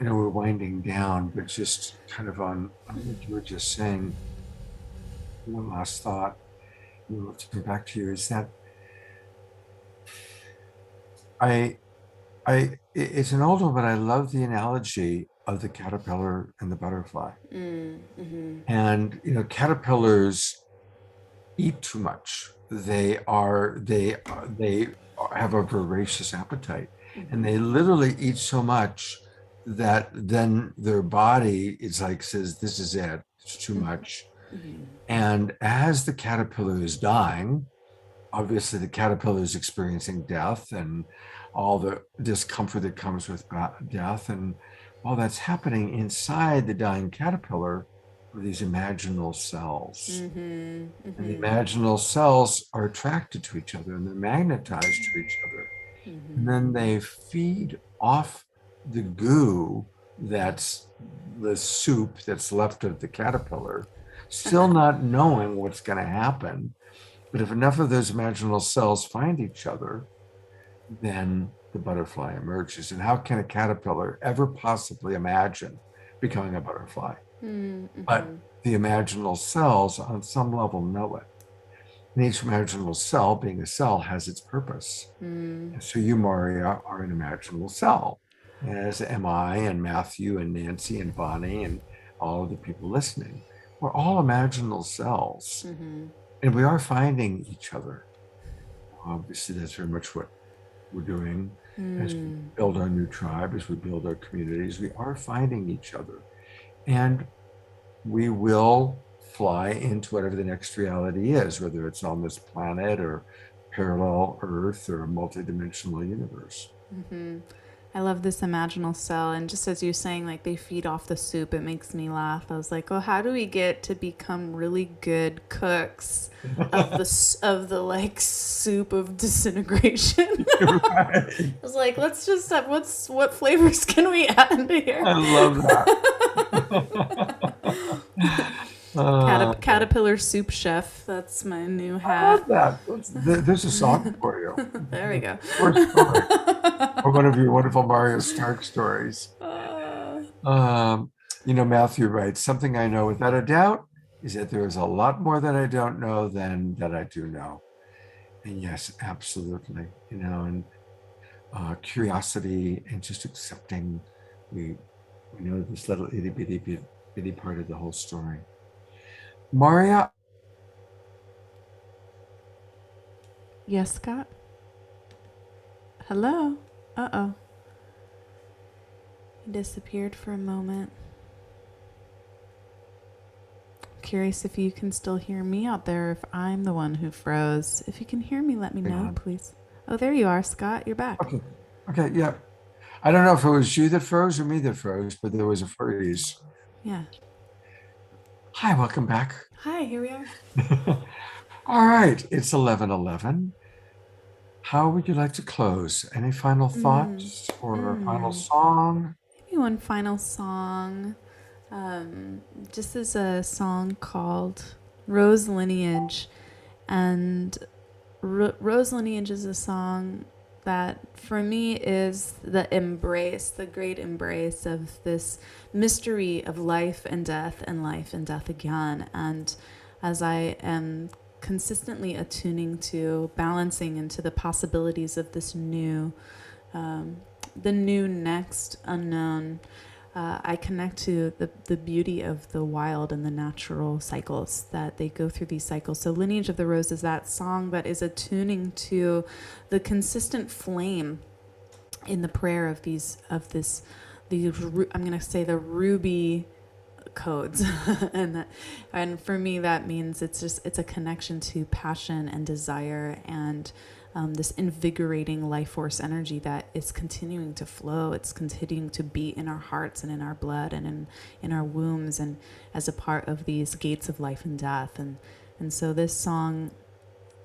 A: We're winding down, but just kind of on what you were just saying, one last thought, and we'll turn back to you, is that it's an old one, but I love the analogy of the caterpillar and the butterfly. And caterpillars eat too much. They have a voracious appetite, and they literally eat so much that then their body says, this is it, it's too much. And as the caterpillar is dying, obviously the caterpillar is experiencing death and all the discomfort that comes with death, and all that's happening inside the dying caterpillar are these imaginal cells. And the imaginal cells are attracted to each other, and they're magnetized to each other. And then they feed off the goo, that's the soup that's left of the caterpillar, still not knowing what's going to happen. But if enough of those imaginal cells find each other, then the butterfly emerges. And how can a caterpillar ever possibly imagine becoming a butterfly? But the imaginal cells on some level know it. And each imaginal cell, being a cell, has its purpose. And so you, Maria, are an imaginal cell, as am I, and Matthew, and Nancy, and Bonnie, and all of the people listening. We're all imaginal cells. And we are finding each other. Obviously, that's very much what we're doing as we build our new tribe, as we build our communities. We are finding each other. And we will fly into whatever the next reality is, whether it's on this planet or parallel Earth or a multidimensional universe.
B: I love this imaginal cell, and just as you're saying, like, they feed off the soup, it makes me laugh. I was like, oh, how do we get to become really good cooks of the like soup of disintegration?
A: Right.
B: I was like, let's just have, what flavors can we add into here?
A: I love that.
B: Caterpillar soup chef. That's my new
A: I
B: hat.
A: love that. There's a song for you.
B: There we go.
A: Or one of your wonderful Mario Stark stories. Matthew writes, something I know without a doubt is that there is a lot more that I don't know than that I do know. And yes, absolutely. And curiosity and just accepting we know this little itty bitty part of the whole story. Maria.
B: Yes, Scott? Hello? Uh-oh. He disappeared for a moment. Curious if you can still hear me out there, if I'm the one who froze. If you can hear me, let me know, please. Oh, there you are, Scott. You're back.
A: Okay, yeah. I don't know if it was you that froze or me that froze, but there was a freeze.
B: Yeah.
A: Hi, welcome back.
B: Hi, here we are.
A: All right, it's 11:11. How would you like to close? Any final thoughts or a final song?
B: Maybe one final song. Just as a song called Rose Lineage. And Rose Lineage is a song that for me is the great embrace of this mystery of life and death again. And as I am consistently attuning to, balancing into the possibilities of this new, the new next unknown, I connect to the beauty of the wild and the natural cycles that they go through these cycles. So Lineage of the Rose is that song that is attuning to the consistent flame in the prayer of these I'm going to say the ruby codes. and for me, that means it's a connection to passion and desire and this invigorating life force energy that is continuing to flow. It's continuing to beat in our hearts and in our blood and in our wombs and as a part of these gates of life and death. And so this song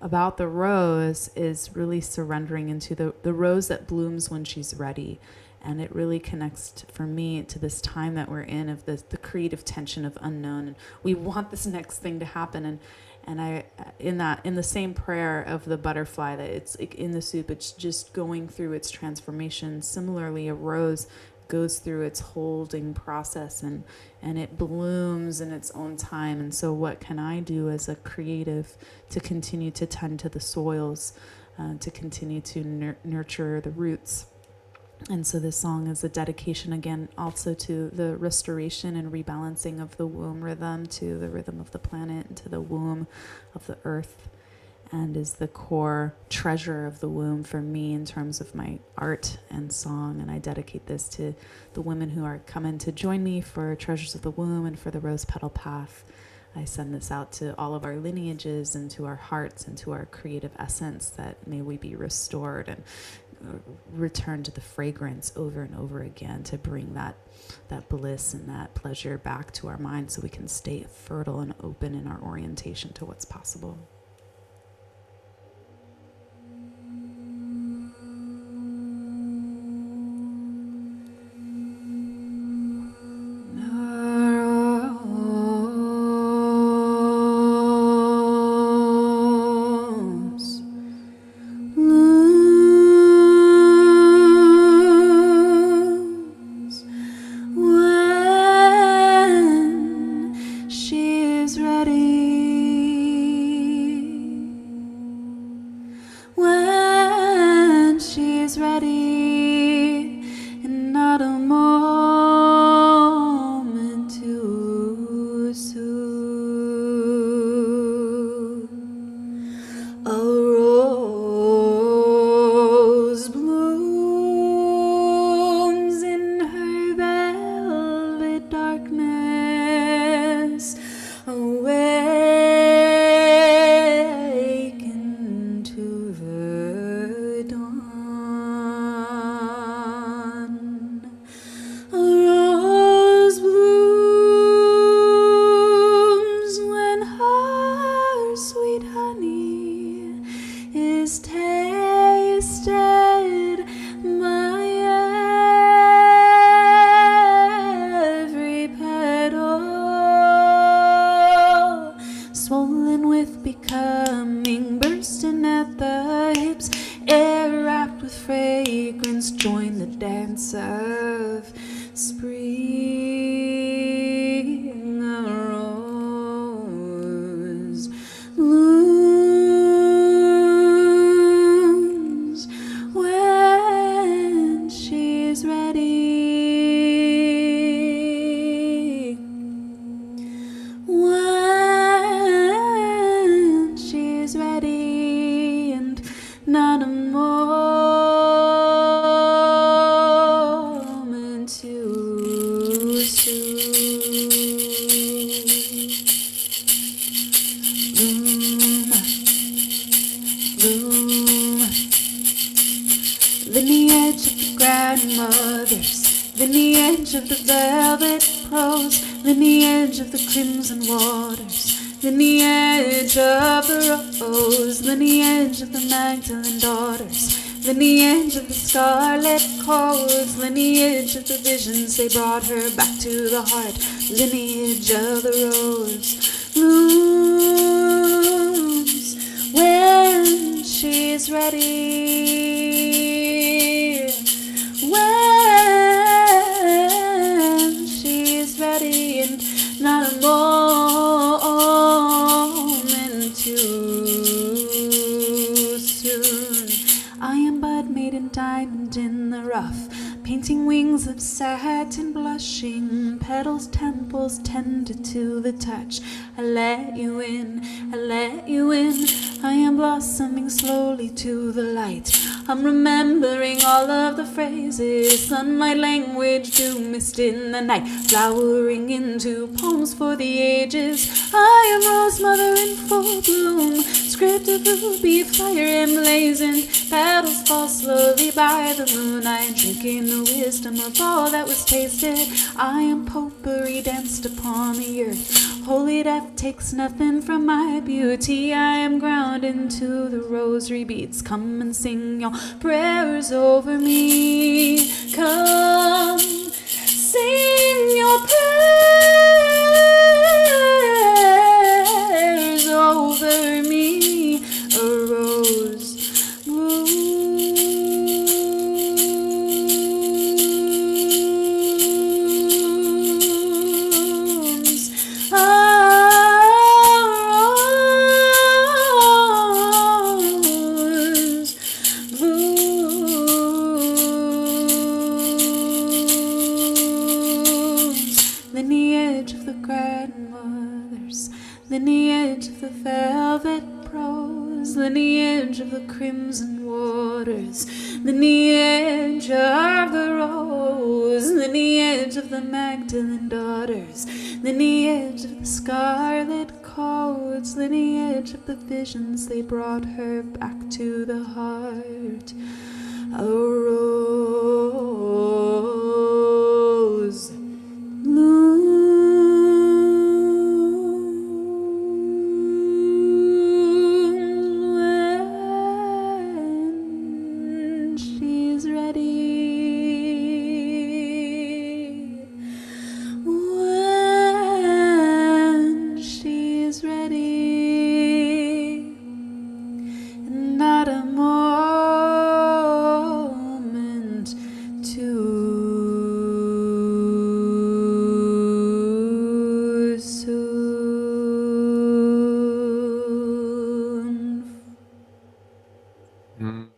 B: about the rose is really surrendering into the rose that blooms when she's ready. And it really connects for me to this time that we're in of the creative tension of unknown. And we want this next thing to happen. And I, in the same prayer of the butterfly, that it's in the soup, it's just going through its transformation. Similarly, a rose goes through its holding process and it blooms in its own time. And so what can I do as a creative to continue to tend to the soils, to continue to nurture the roots? And so this song is a dedication again also to the restoration and rebalancing of the womb rhythm, to the rhythm of the planet, and to the womb of the earth, and is the core treasure of the womb for me in terms of my art and song. And I dedicate this to the women who are coming to join me for Treasures of the Womb and for the Rose Petal Path. I send this out to all of our lineages and to our hearts and to our creative essence, that may we be restored and return to the fragrance over and over again, to bring that bliss and that pleasure back to our mind so we can stay fertile and open in our orientation to what's possible.
C: of the velvet prose, lineage of the crimson waters, lineage of the rose, lineage of the Magdalene daughters, lineage of the scarlet codes, lineage of the visions, they brought her back to the heart, lineage of the rose, blooms when she's ready, when she's ready, and not a moment too soon. I am but maiden diamond in the rough, painting wings of satin, blushing petals, temples tender to the touch. I let you in, I let you in. I am blossoming slowly to the light. I'm remembering all of the phrases, sunlight, language, dew, mist in the night, flowering into poems for the ages. I am Rose Mother in full bloom, script of ruby, fire emblazoned, petals fall slowly by the moon. I am drinking the wisdom of all that was tasted. I am potpourri danced upon the earth, Holy death takes nothing from my beauty. I am ground into the rosary beads. Come and sing your prayers over me. Come, sing your prayers over me. A rose blooms. A rose blooms. Lineage of the grandmothers, lineage of the velvet prose, lineage of the crimson waters, lineage of the rose, lineage of the Magdalene daughters, lineage of the scarlet coats, lineage of the visions they brought her back to the heart. A rose when she's ready. When she's ready. Not a moment too soon.
A: Mm.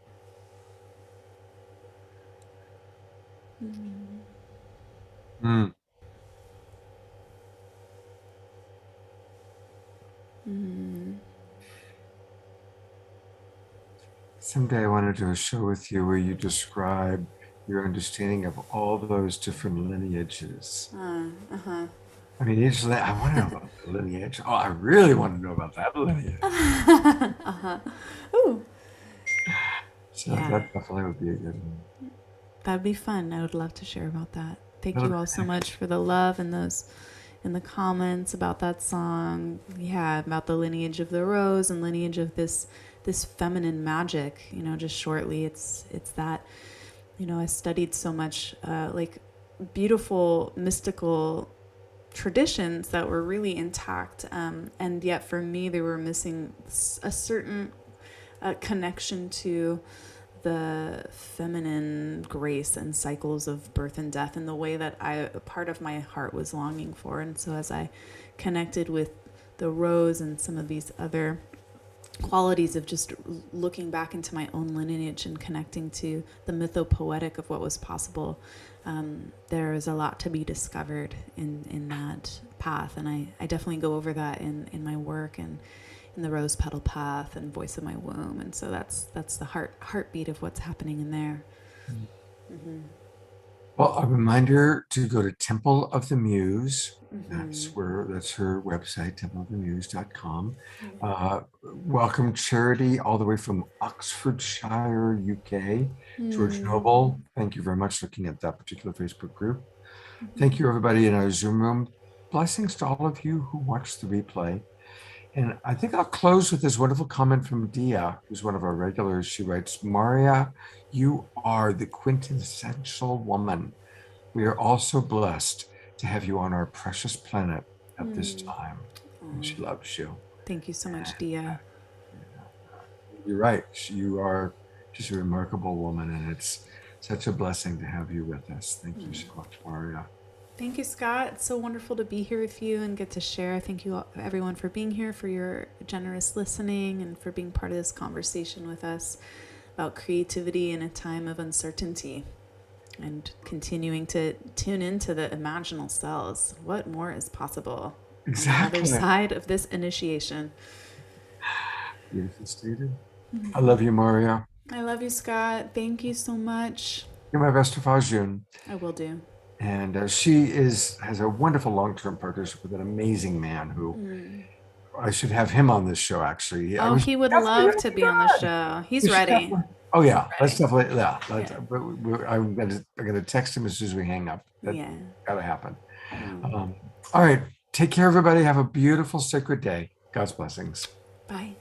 A: Mm. Someday I want to do a show with you where you describe your understanding of all those different lineages. I mean, usually I want to know about the lineage. Oh, I really want to know about that lineage.
C: Ooh,
A: So
B: Yeah.
A: that definitely would be a good one.
B: That'd be fun. I would love to share about that. Thank
A: That'll
B: you
A: be
B: all so much for the love and those in the comments about that song. Yeah, about the lineage of the rose and lineage of this feminine magic. You know, just shortly, it's that. You know, I studied so much like beautiful mystical traditions that were really intact, and yet for me they were missing a certain connection to the feminine grace and cycles of birth and death in the way that part of my heart was longing for. And so as I connected with the rose and some of these other qualities of just looking back into my own lineage and connecting to the mythopoetic of what was possible, there is a lot to be discovered in that path. And I definitely go over that in my work and in the rose petal path and voice of my womb. And so that's the heartbeat of what's happening in there. Mm-hmm.
A: Well, a reminder to go to Temple of the Muse.
B: Mm-hmm.
A: That's her website, templeofthemuse.com. Welcome Charity all the way from Oxfordshire, UK. George Noble, thank you very much looking at that particular Facebook group. Thank you everybody in our Zoom room. Blessings to all of you who watched the replay. And I think I'll close with this wonderful comment from Dia, who's one of our regulars. She writes, Maria, you are the quintessential woman. We are all so blessed to have you on our precious planet at this time. And she loves you.
B: Thank you so much, Dia.
A: You're right. You are just a remarkable woman, and it's such a blessing to have you with us. Thank you so much, Maria.
B: Thank you, Scott. It's so wonderful to be here with you and get to share. Thank you all, everyone for being here, for your generous listening, and for being part of this conversation with us about creativity in a time of uncertainty and continuing to tune into the imaginal selves. What more is possible
A: Exactly.
B: on the other side of this initiation?
A: Beautifully stated. I love you, Maria.
B: I love you, Scott. Thank you so much.
A: You're my best of June.
B: I will do.
A: And she has a wonderful long-term partnership with an amazing man who I should have him on this show, actually.
B: He would love to be on the show. He's ready.
A: Oh yeah, let's definitely, I'm gonna text him as soon as we hang up. That's gotta happen. All right, Take care, everybody. Have a beautiful, sacred day. God's blessings.
B: Bye.